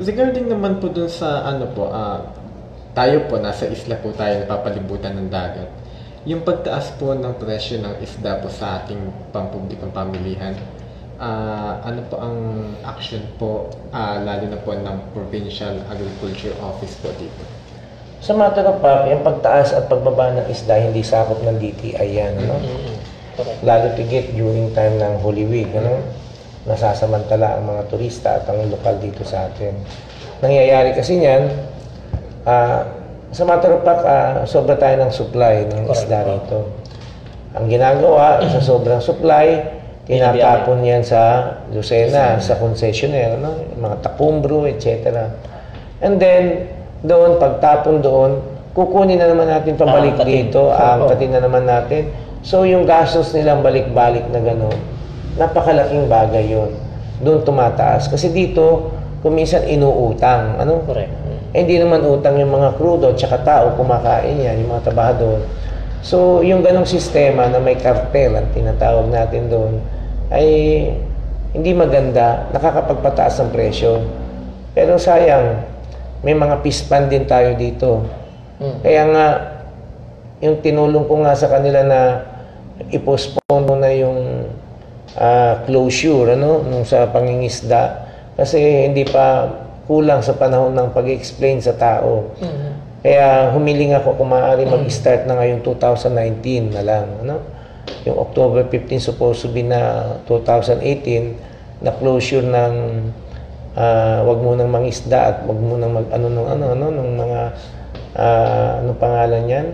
Regarding naman po dun sa tayo po, nasa isla po tayo, napapalibutan ng dagat. Yung pagtaas po ng presyo ng isda po sa ating pampublikong pamilihan, ano po ang action po, lalo na po ng Provincial Agriculture Office po dito?
Sa matter of fact, yung pagtaas at pagbaba ng isda, hindi sakop ng DTI yan, ano? Lalo tigit during time ng Holy Week, ano? Nasasamantala ang mga turista at ang lokal dito sa atin. Nangyayari kasi niyan, sa matter of fact, sobra tayo ng supply ng isda rito. Ang ginagawa, sa sobrang supply, tinatapon yan sa Lucena, sa concessionaire, no? Mga takumbro, etc. And then, doon, pagtapon doon, kukunin na naman natin pabalik dito, aangkatin na naman natin. So, yung gastos nilang balik-balik na gano'n, napakalaking bagay yun. Doon tumataas. Kasi dito, kuminsan inuutang. Ano?
Correct.
Hindi naman utang yung mga krudo, tsaka tao, kumakain yan, yung mga trabahador. So, yung ganong sistema na may kartel, ang tinatawag natin doon, ay hindi maganda, nakakapagpataas ng presyo. Pero sayang, may mga pispan din tayo dito. Kaya nga, yung tinulong ko nga sa kanila na i-postpone muna yung closure, ano, nung sa pangingisda. Kasi hindi pa kulang sa panahon ng pag-explain sa tao. Kaya humiling ako kung maaari mag-start na ngayong 2019 na lang, ano? Yung October 15 supposed to be na 2018 na closure ng wag mo nang mangisda at wag mo nang nung mga ano pangalan yan?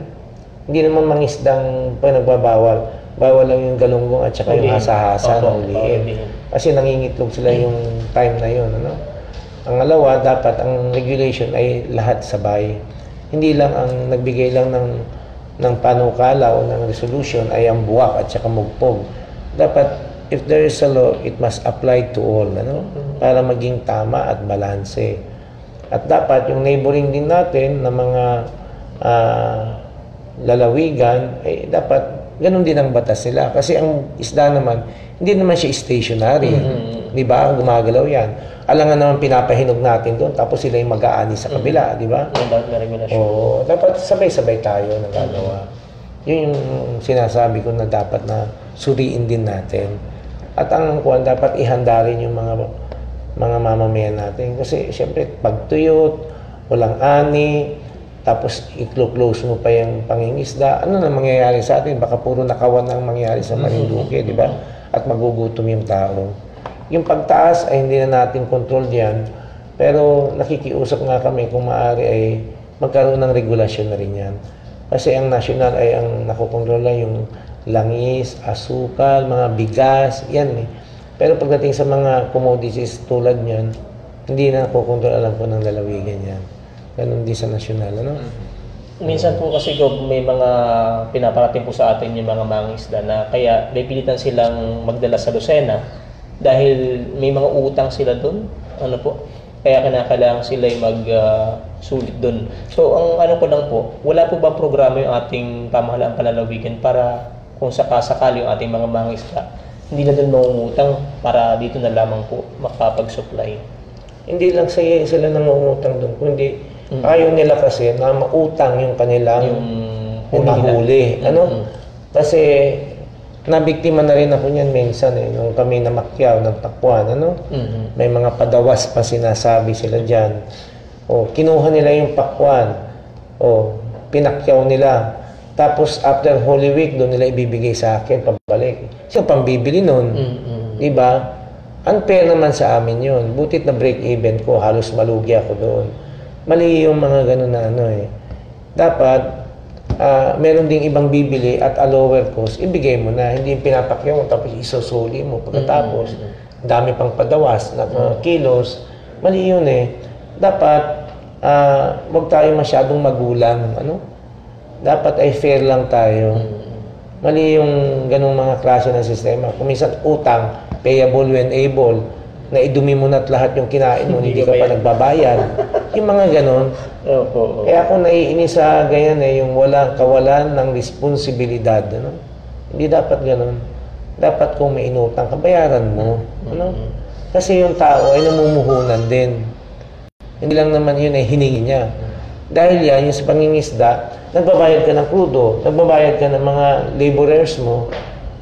Hindi naman mangisdang panagbabawal. Bawal lang yung galunggong at saka yung hasa-hasa na uliin. Kasi nangingitlog sila yung time na yun. Ano? Ang alawa, dapat ang regulation ay lahat sabay. Hindi lang ang nagbigay lang ng panukala o ng resolution ay ang buwak at saka mugpog. Dapat, if there is a law, it must apply to all. Ano? Para maging tama at balanse. At dapat yung neighboring din natin na mga lalawigan, ay dapat ganun din ang batas nila. Kasi ang isda naman, hindi naman siya stationary. Di ba? Gumagalaw yan. Alangan naman pinapahinog natin doon, tapos sila yung mag-aani sa kabila, di ba?
Dapat may regulation.
Oo. Dapat sabay-sabay tayo nagagawa. Yun yung sinasabi ko na dapat na suriin din natin. At ang kuwan, dapat ihanda rin yung mga mamamayan natin. Kasi siyempre, pagtuyot, walang ani, tapos i-close mo pa yung pangingisda, ano na mangyayari sa atin? Baka puro nakawan ang mangyayari sa Marinduque, di ba? At magugutom yung tao. Yung pagtaas ay hindi na natin control yan, pero nakikiusap nga kami kung maaari ay magkaroon ng regulasyon na rin yan. Kasi ang national ay ang nakokontrola yung langis, asukal, mga bigas, yan eh. Pero pagdating sa mga commodities tulad niyan, hindi na nakokontrol, alam ko, ng lalawigan yan. Ganun din sa nasyonal, ano?
Minsan po kasi may mga pinaparating po sa atin yung mga mangingisda na kaya pipilitan silang magdala sa Lucena dahil may mga utang sila doon. Ano po? Kaya kinakailangan sila mag-sulit doon. So, ang ano ko lang po, wala po ba programa yung ating pamahalaan palalawigan para kung sakasakali yung ating mga mangingisda, hindi na doon mangungutang para dito na lamang po makapag-supply? Hindi
lang sila nangungutang doon, kundi ayaw nila kasi na mautang yung kanilang nahuli. Ano? Kasi nabiktima na rin ako niyan minsan nung kami na Macquiao, nagtakbuhan, ano? May mga padawas pa sinasabi sila diyan. O kinuha nila yung pakwan. O pinakyaw nila. Tapos after Holy Week doon nila ibibigay sa akin pabalik. Sino pambibili noon? 'Di ba? Unfair naman sa amin 'yun. Butit na break even ko, halos malugi ako doon. Mali yung mga ganun na ano eh. Dapat, meron ding ibang bibili at a lower cost, ibigay mo na. Hindi yung pinapakyaw mo, tapos isusuli mo. Pagkatapos, dami pang padawas na kilos. Mali yun eh. Dapat, wag tayo masyadong magulang. Ano? Dapat ay fair lang tayo. Mali yung ganung mga klase ng sistema. Kung minsan utang, payable when able, na idumi mo na't lahat yung kinain mo, hindi ka pa nagbabayad. Yung mga ganon. Kaya ako naiinis sa ganyan yung kawalan ng responsibilidad. Ano? Hindi dapat ganon. Dapat kung may inutang, kabayaran mo. Ano? Kasi yung tao ay namumuhunan din. Hindi lang naman yun ay hiningi niya. Dahil yan, yung sa pangingisda, nagbabayad ka ng krudo, nagbabayad ka ng mga laborers mo.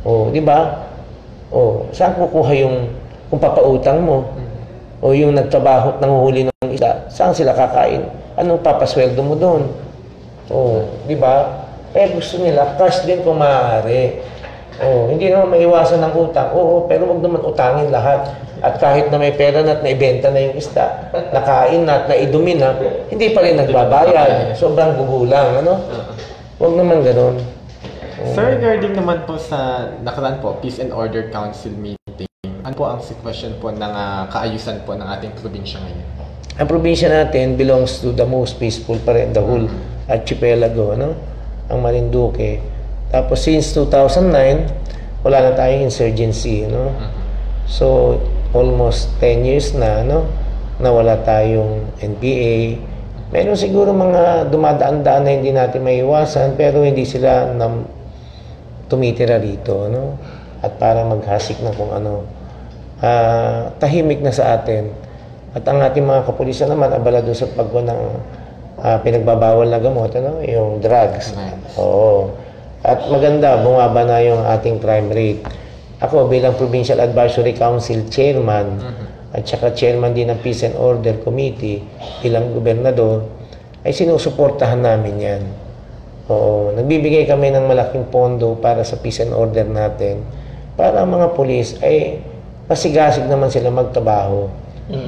O, di ba? O, saan kukuha yung kung papautang mo o yung nagtrabaho at nanguhuli ng isda, saan sila kakain? Anong papasweldo mo doon? O, di ba? Eh gusto nila cash din kung maaari. O, hindi naman maiwasan ng utang. Oo, pero wag naman utangin lahat. At kahit na may pera na at naibenta na yung isda, nakain na at naidumi na, hindi pa rin nagbabayad. Sobrang gugulang, ano? Wag naman ganoon.
Sir, regarding naman po sa nakaraan po, Peace and Order Council meeting, ano po ang sitwasyon po ng kaayusan po ng ating probinsya ngayon?
Ang probinsya natin belongs to the most peaceful pa rin, the whole archipelago, ano? Ang Marinduque. Tapos since 2009, wala na tayong insurgency, no? So, almost 10 years na, no? Na wala tayong NPA. Meron siguro mga dumadaan-daan na hindi natin maiwasan, pero hindi sila tumitira rito, no? At para maghasik na kung ano. Tahimik na sa atin. At ang ating mga kapulisan naman abala doon sa pagkuha ng pinagbabawal na gamot, ano? Yung drugs. Oo. At maganda, bumaba na yung ating crime rate. Ako bilang Provincial Advisory Council Chairman at saka Chairman din ng Peace and Order Committee, bilang gobernador, ay sinusuportahan namin yan. Oo. Nagbibigay kami ng malaking pondo para sa Peace and Order natin para ang mga pulis ay masigasig naman sila magtrabaho.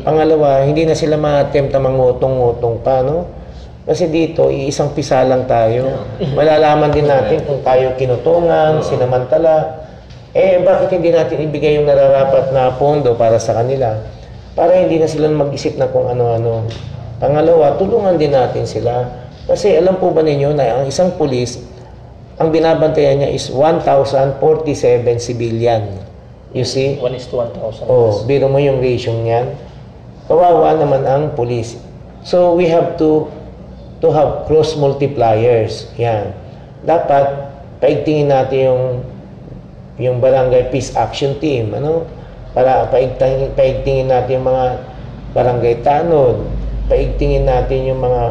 Pangalawa, hindi na sila ma-attempt na mangutong-ngutong pa, no? Kasi dito, iisang pisa lang tayo. Malalaman din natin kung tayo kinutungan, sinamantala. Bakit hindi natin ibigay yung nararapat na pondo para sa kanila? Para hindi na sila mag-isip na kung ano-ano. Pangalawa, tulungan din natin sila. Kasi alam po ba ninyo na ang isang pulis, ang binabantayan niya is 1,047 civilian. You see?
1:1,000.
Oh, biro mo yung ratio niyan. Kawawa naman ang police. So, we have to have cross multipliers. Yan. Dapat, paigtingin natin yung Barangay Peace Action Team. Ano? Para paigtingin natin yung mga barangay tanod. Paigtingin natin yung mga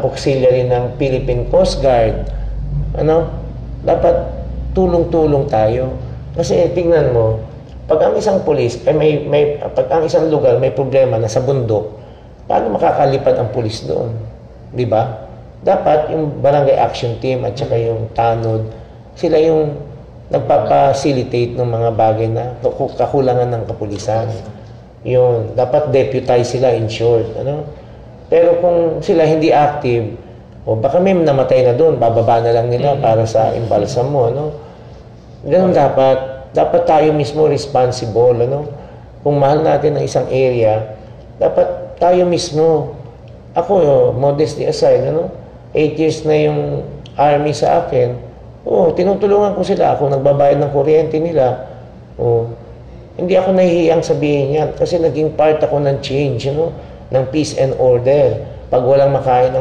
auxiliary ng Philippine Coast Guard. Ano? dapat tulong-tulong tayo. Kasi tingnan mo, pag ang isang pulis, pag ang isang lugar may problema na sa bundok, paano makakalipad ang pulis doon? Di ba? Dapat yung barangay action team at saka yung tanod, sila yung nagpapacilitate ng mga bagay na kakulangan ng kapulisan. Yun, dapat deputize sila in short. Ano? Pero kung sila hindi active, o baka may namatay na doon, bababa na lang nila para sa imbalsam mo. Ano? Ganun dapat. Dapat tayo mismo responsible. Ano? Kung mahal natin ang isang area, dapat tayo mismo. Ako, modesty aside, 8 years na yung army sa akin. Tinutulungan ko sila. Ako nagbabayad ng kuryente nila. Hindi ako nahihiyang sabihin yan kasi naging part ako ng change, ng peace and order. Pag walang makain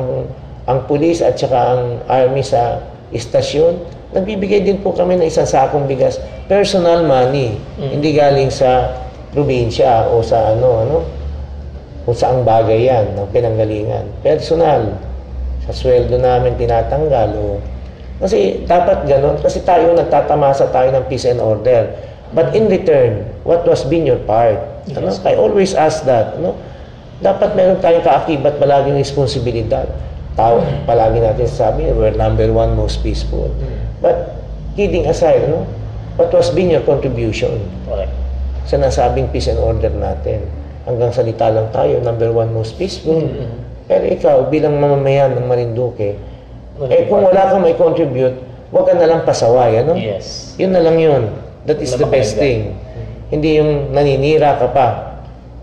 ang pulis at saka ang army sa istasyon, nagbibigay din po kami ng isang sakong bigas. Personal money. Hindi galing sa probinsya o sa kung saang bagay yan, ng pinanggalingan. Personal. Sa sweldo namin tinatanggal. Kasi dapat ganun. Kasi tayo, nagtatamasa tayo ng peace and order. But in return, what was been your part?
Yes.
I always ask that. Dapat meron tayong kaakibat palaging responsibilidad. Tao, palagi natin sabi, we're number 1 most peaceful. But kidding aside, what was been your contribution?
Correct.
Sa nasabing peace and order natin. Hanggang salita lang tayo, number 1 most peaceful. Pero ikaw, bilang mamamayan ng Marinduque, kung wala kang may contribute, huwag ka nalang pasaway,
Yes.
Yun na lang yun. That is the best thing. Hindi yung naninira ka pa.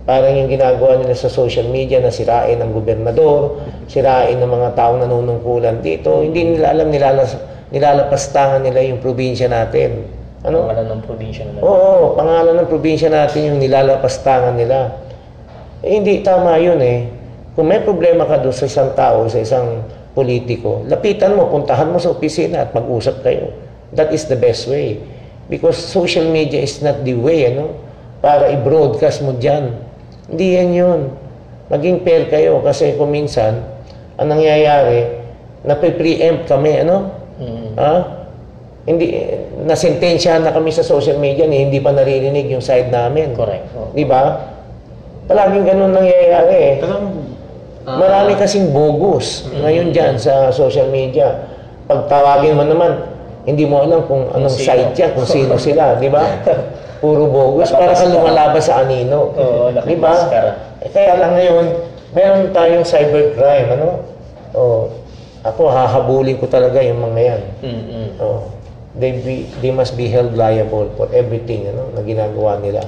Parang yung ginagawa nila sa social media na sirain ang gobernador, sirain ng mga taong nanunungkulan dito. Hindi nila alam, nilalapastangan nila yung probinsya natin.
Pangalan ng probinsya na.
Oo, pangalan ng probinsya natin yung nilalapastangan nila. Hindi tama yun Kung may problema ka doon sa isang tao, sa isang politiko, lapitan mo, puntahan mo sa opisina at mag-usap kayo. That is the best way. Because social media is not the way, para i-broadcast mo dyan. Hindi yan yun. Maging fair kayo kasi kung minsan, ang nangyayari, nape-preempt kami, Hindi, nasentensyahan na kami sa social media na hindi pa naririnig yung side namin.
Correct.
Di ba? Palaging ganun nangyayari Marami kasing bogus ngayon dyan sa social media. Pag tawagin mo naman, hindi mo alam kung anong site yan, kung sino sila, di ba? Puro bogus, para kang lumalabas sa anino. Di ba? Kaya lang ngayon, meron tayong cybercrime, Ako, hahabulin ko talaga yung mga yan. They must be held liable for everything, na ginagawa nila.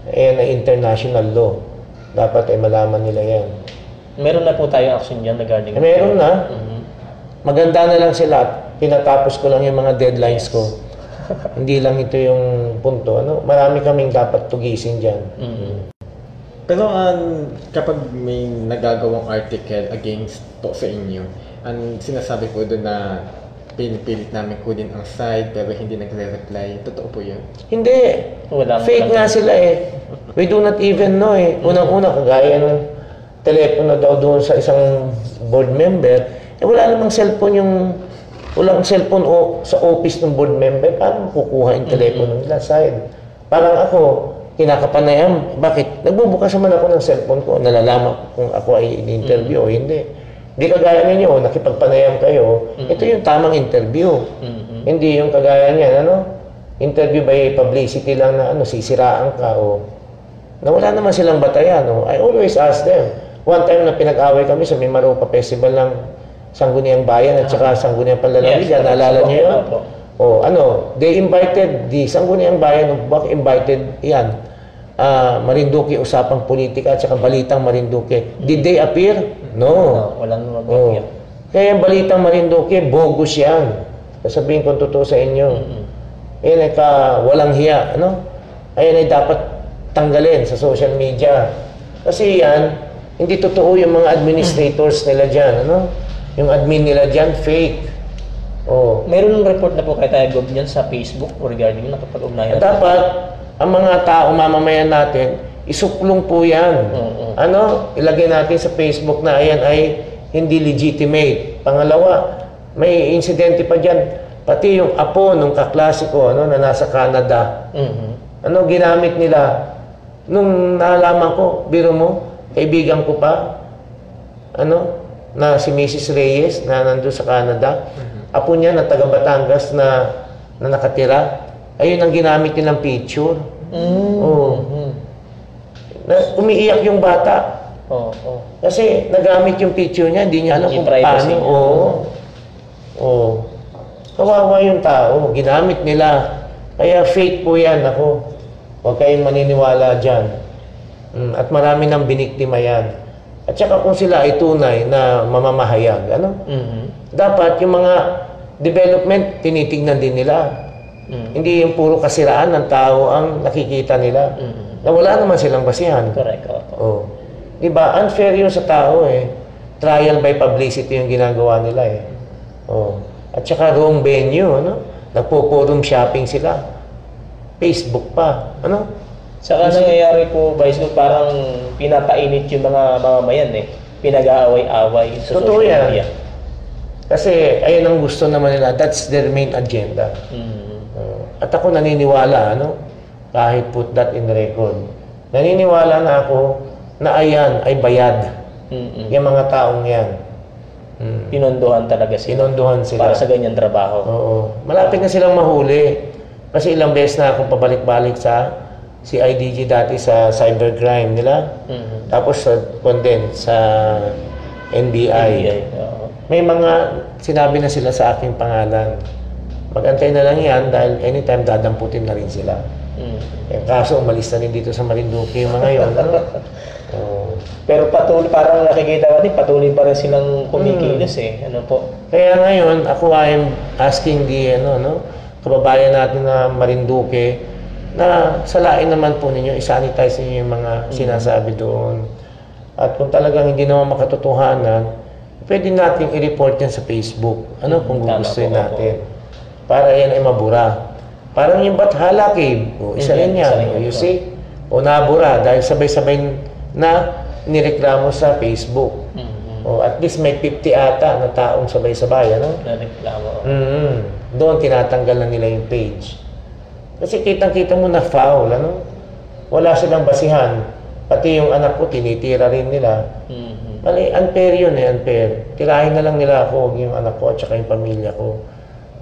Ayan ang international law. Dapat ay malaman nila yan.
Meron na po tayong action dyan regarding...
Meron na. Maganda na lang sila. Pinatapos ko lang yung mga deadlines ko. Hindi lang ito yung punto. Marami kaming dapat tugisin dyan.
Pero kapag may nagagawang article against po sa inyo, ang sinasabi po doon na pinipilit namin kunin ang side pero hindi nagre-reply, totoo po yun?
Hindi. Fake nga sila We do not even know Unang-una, kagaya ng telepono daw doon sa isang board member, wala namang cellphone walang cellphone sa office ng board member, paano kukuha yung telepono nila side? Parang ako, kinakapanayam, bakit? Nagbubukas naman ako ng cellphone ko, nalalaman kung ako ay in-interview o hindi. Hindi kagaya ninyo, nakipagpanayam kayo, ito yung tamang interview. Hindi yung kagaya niyan, interview by publicity lang na sisiraan ka na wala naman silang batayan. I always ask them. One time na pinag-away kami sa Mimaropa Festival ng Sangguniang Bayan at saka Sangguniang Panlalawigan. Naalala niyo yun? They invited, the Sangguniang Bayan of Buwak invited yan. Marinduque Usapang Politika at saka Balitang Marinduque. Did they appear? No.
Walang appear.
Kaya yung Balitang Marinduque, bogus yan. Sasabihin ko totoo sa inyo. Yan ay walang hiya. Ayan ay dapat tanggalin sa social media. Kasi yan, hindi totoo yung mga administrators nila dyan. Yung admin nila dyan, fake.
Meron ng report na po kay Tayo Gob niyan sa Facebook regarding nakapag-ugnayan.
Dapat, ang mga tao, mamamayan natin, isuplong po yan. Ilagay natin sa Facebook na ayan ay hindi legitimate. Pangalawa, may insidente pa dyan. Pati yung apo nung kaklase ko, ano, na nasa Canada, ano, ginamit nila. Nung nalaman ko, biro mo, kaibigan ko pa, ano, na si Mrs. Reyes, na nandun sa Canada, apo niya na taga Batangas na nakatira, ayun ang ginamit nilang picture. Umiiyak yung bata. Kasi nagamit yung picture niya, hindi niya alam kung paano. Kawawa yung tao, ginamit nila. Kaya fake po yan, ako. Huwag kayong maniniwala dyan. At marami nang biniktima yan. At saka kung sila ay tunay na mamamahayag, ano? Dapat yung mga development, tinitignan din nila. Hindi yung puro kasiraan ng tao ang nakikita nila. Na wala naman silang basihan.
Correct.
Diba? Unfair yun sa tao eh. Trial by publicity yung ginagawa nila eh. At saka wrong venue, ano? Nagpo-forum shopping sila. Facebook pa, ano?
Saka nangyayari po, Vice, parang pinapainit yung mga mamamayan eh. Pinag-aaway-away sa
Totoo
social
yan.
media.
Kasi ayun ang gusto naman nila. That's their main agenda. At ako naniniwala, ano? Kahit put that in record. Naniniwala na ako na ayan ay bayad. Yung mga taong yan.
Pinondohan talaga sila.
Pinondohan sila.
Para sa ganyan trabaho.
Oo. Malapit na silang mahuli. Kasi ilang beses na akong pabalik-balik sa CIDG dati sa cybercrime nila. Tapos sa NBI. May mga sinabi na sila sa aking pangalan. Magantay na lang yan dahil anytime dadamputin na rin sila. Kaso umalis na rin dito sa Marinduque yung mga yun. Ano?
Pero patuloy, parang nakikita natin, patuloy pa rin silang kumikilos eh. Ano po?
Kaya ngayon, ako ay asking the kababayan natin na Marinduque na salain naman po ninyo, isanitize ninyo yung mga sinasabi doon. At kung talagang hindi naman makatotohanan, pwede natin i-report yan sa Facebook. Ano kung gugustuhin natin. Para yan ay mabura. Parang yung Bathala Cave. Isa rin yan. You see? O nabura dahil sabay-sabay na nireklamo sa Facebook. At least may 50 ata na taong sabay-sabay. Ano?
Nareklamo.
Doon tinatanggal na nila yung page. Kasi kitang-kita mo na foul. Ano? Wala silang basihan. Pati yung anak ko, tinitira rin nila. Mali, unfair yun eh, unfair. Tirahin na lang nila ako, yung anak ko at saka yung pamilya ko.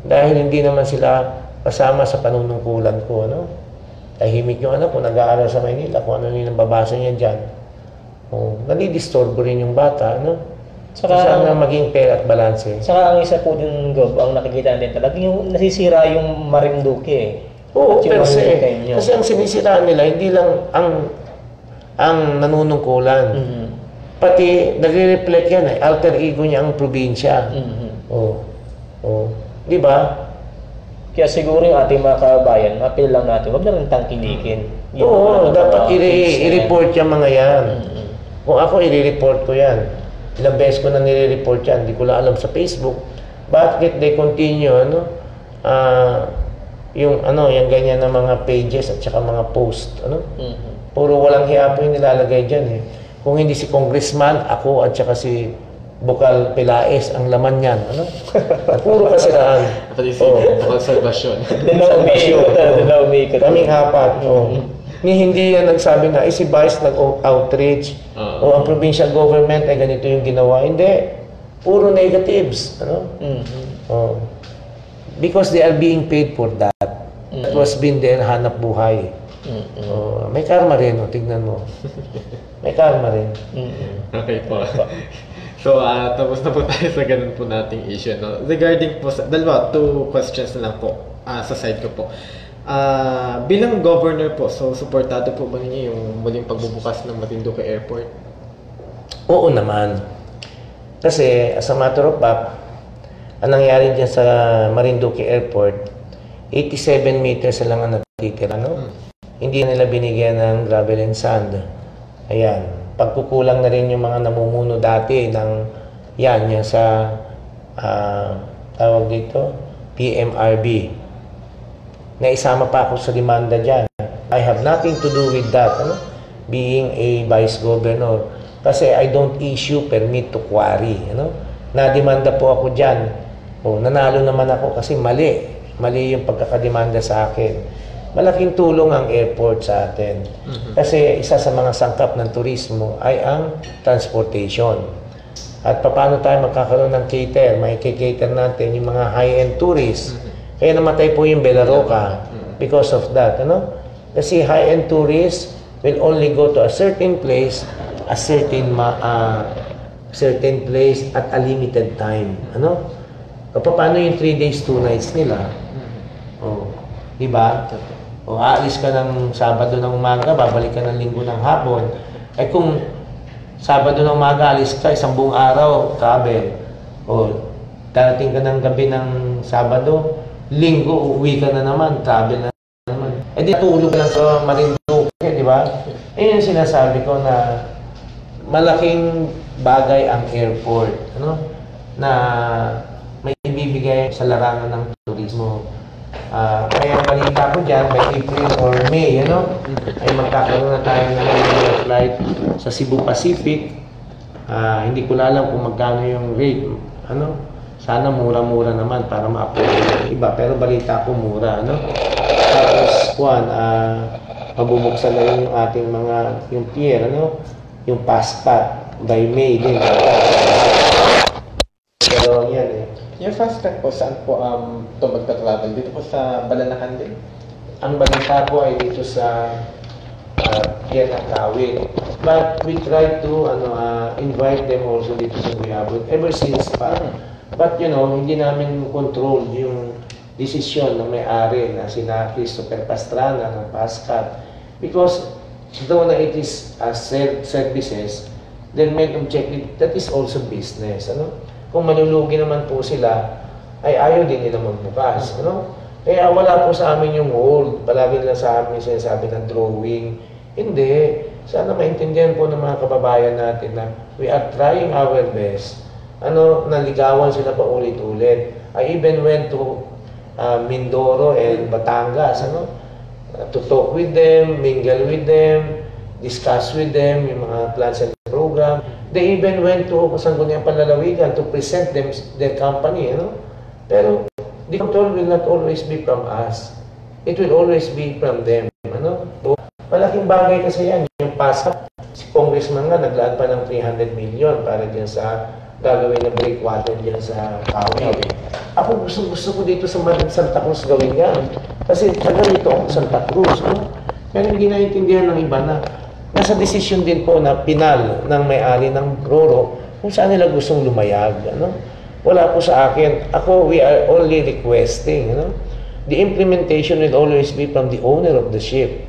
Dahil hindi naman sila kasama sa panunungkulan ko, ano? Tahimik yung anak ko, nag-aaral sa Maynila, kung ano yung nababasa niya dyan. Nalidisturbo rin yung bata, ano?
Saka
sana maging fair at balance.
Saka ang isa po din, Gob, ang nakikita natin talaga, yung nasisira yung Marinduque eh.
Oo, pero kasi ang sinisiraan nila, hindi lang ang nanunungkulan. Pati, nagre-reflect yan eh. Alter ego niya ang probinsya. Di ba?
Kaya siguro yung ating mga kabayan, appeal lang natin, wag na rin tangkilikin.
Oo, dapat i-report yung mga yan. Kung ako, i-report ko yan. Ilang beses ko na nire-report yan, hindi ko lang alam sa Facebook. Bakit they continue, yung ganyan na mga pages at saka mga post, Puro walang hiya po yung nilalagay dyan eh. Kung hindi si Congressman, ako at saka si Bukal Pelaez ang laman yan, Puro kasiraan.
Pati si Bukal Salvacion.
Doon na umiikot.
Kaming apat, Ni hindi yan nagsabi na, si Vice nag-outreach, o ang provincial government ay ganito yung ginawa. Hindi. Puro negatives, because they are being paid for that. It was been their hanap buhay. May karma rin, tignan mo. May karma rin.
Okay po. So, tapos na po tayo sa ganun po nating issue. No? Regarding po sa, two questions na lang po sa side ko po. Bilang governor po, so supportado po ba ninyo yung muling pagbubukas ng Marinduque Airport?
Oo naman. Kasi, as a matter of fact, ang nangyari dyan sa Marinduque Airport, 87 meters lang ang natitira, Hindi nila binigyan ng gravel and sand. Ayan. Pagkukulang na rin yung mga namumuno dati ng yan sa tawag dito, PMRB. Naisama pa ako sa demanda dyan. I have nothing to do with that, being a vice governor. Kasi I don't issue permit to quarry, Na-demanda po ako dyan nanalo naman ako kasi mali yung pagkakademanda sa akin. Malaking tulong ang airport sa atin. Kasi isa sa mga sangkap ng turismo ay ang transportation. At paano tayo magkakaroon ng cater? May cater natin yung mga high-end tourists. Kaya namatay po yung Belaroca because of that. Ano? Kasi high-end tourists will only go to a certain place, certain place at a limited time. Ano? Paano yung 3 days, 2 nights nila? Diba? Aalis ka ng Sabado ng umaga, babalik ka ng Linggo ng hapon. Kung Sabado ng umaga, alis ka, isang buong araw, travel. Darating ka ng gabi ng Sabado, Linggo, uuwi ka na naman, travel na naman. Di tulog lang sa Marinduque, di ba? Yung sinasabi ko na malaking bagay ang airport, ano? Na may ibibigay sa larangan ng turismo. Kaya balita ko dyan, by April or May, ay magkakaroon na tayo ng flight sa Cebu Pacific. Hindi ko alam kung magkano yung rate. Sana mura-mura naman para ma-approve yung iba. Pero balita ko mura. Tapos, pabubuksan na rin yung ating yung pier, yung passport by May din. Pero yan
Yung fast track po, saan po ito magta-travel? Dito po sa Balanacan din?
Ang balita po ay dito sa Kawit. But we try to invite them also dito sa Guyabon ever since pa. But hindi namin control yung desisyon ng may-ari na sina Christopher Pastrana ng PASCAT. Because though na it is services, their main objective, that is also business. Kung malulugi naman po sila, ay ayaw din nila magbukas. Kaya wala po sa amin yung hold. Palagi lang sa amin sinasabi ng drawing. Hindi. Sana maintindihan po ng mga kababayan natin na we are trying our best. Naligawan sila pa ulit-ulit. I even went to Mindoro and Batangas. To talk with them, mingle with them, discuss with them yung mga plans and program. They even went to Sangguniang Panlalawigan to present their company, Pero the control will not always be from us. It will always be from them, Malaking bagay kasi yan. Yung PASCAT, si Congressman nga naglaan pa ng 300 million para diyan sa gagawin na breakwater diyan sa Kawit. Ako gusto ko dito sa Santa Cruz gawin yan. Kasi taga rito ako sa Santa Cruz, Pero hindi naiintindihan ng iba na nasa desisyon din po na pinal ng may-ari ng Roro kung saan nila gustong lumayag. Wala po sa akin. We are only requesting. The implementation will always be from the owner of the ship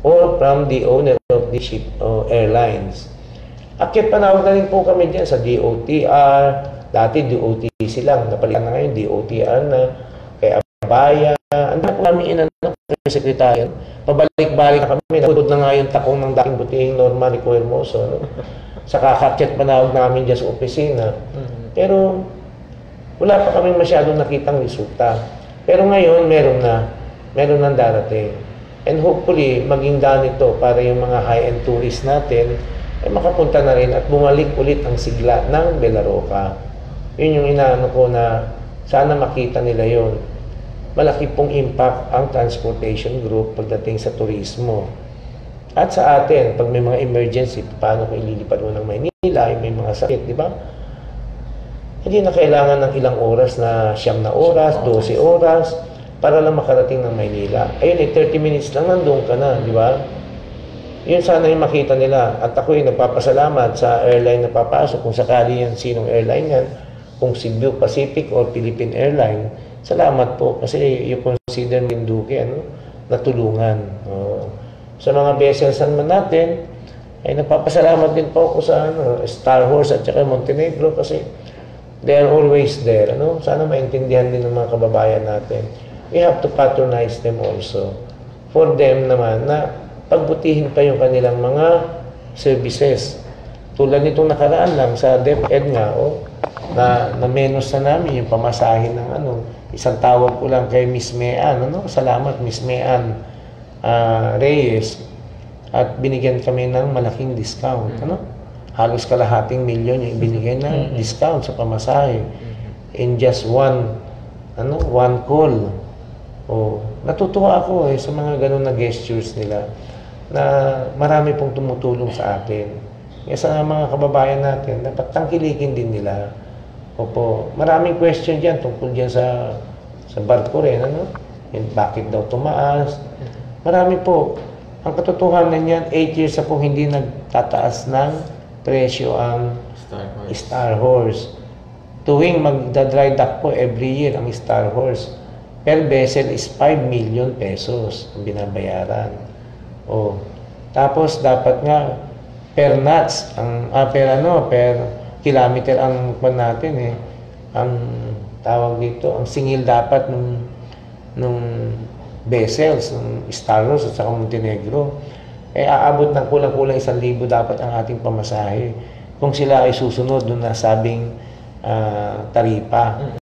or from the owner of the ship or airlines. Akit panawag na rin po kami dyan sa DOTR. Dati DOTC lang. Napalitan na ngayon DOTR na. Kaya Abaya. Ang dami po namin sekretaryo. Pabalik-balik na kami. Nagudod na nga yung takong ng dating butihing Norma Rico Hermoso. Sa kakatchat panawag namin dyan sa opisina. Pero wala pa kaming masyadong nakitang resulta. Pero ngayon, meron nang darating. And hopefully, maging daan ito para yung mga high-end tourists natin ay makapunta na rin at bumalik ulit ang sigla ng Belaroca. Yun yung inaano ko na sana makita nila yon. Malaki pong impact ang transportation group pagdating sa turismo. At sa atin, pag may mga emergency, paano kung ililipad mo ng Maynila, may mga sakit, di ba? Hindi na kailangan ng ilang oras na 9 na oras, 12 oras, para lang makarating ng Maynila. Ayun 30 minutes lang nandun ka na, di ba? Yun sana yung makita nila. At ako nagpapasalamat sa airline na papasok. Kung sakali yan, sinong airline yan, kung Cebu Pacific or Philippine Airline, salamat po. Kasi you consider Marinduque, natulungan. Sa mga vessels naman natin, ay nagpapasalamat din po ako sa Star Horse at saka Montenegro kasi they are always there. Sana maintindihan din ng mga kababayan natin. We have to patronize them also. For them naman na pagbutihin pa yung kanilang mga services. Tulad nitong nakaraan lang sa DepEd nga, na menos na namin yung pamasahin ng isang tawag ko lang kay Miss Mean. Salamat Miss Mean Reyes. At binigyan kami ng malaking discount. Halos kalahating milyon yung ibinigay na discount sa pamasahe. in just one call. Natutuwa ako sa mga ganun na gestures nila na marami pong tumutulong sa atin. Kaya sa mga kababayan natin, dapat tangkilikin din nila. Opo, maraming question dyan tungkol dyan sa barko rin, bakit daw tumaas? Marami po. Ang katotohanan niyan, 8 years na po hindi nagtataas ng presyo ang Star Horse. Tuwing magda-dry dock po every year ang Star Horse. Per vessel is 5 million pesos ang binabayaran. Tapos dapat nga per knots, per kilometer ang natin ang tawag dito, ang singil dapat nung vessels, ng Star Horse at saka Montenegro, aabot ng kulang-kulang 1,000 dapat ang ating pamasahe kung sila ay susunod doon na sabing taripa.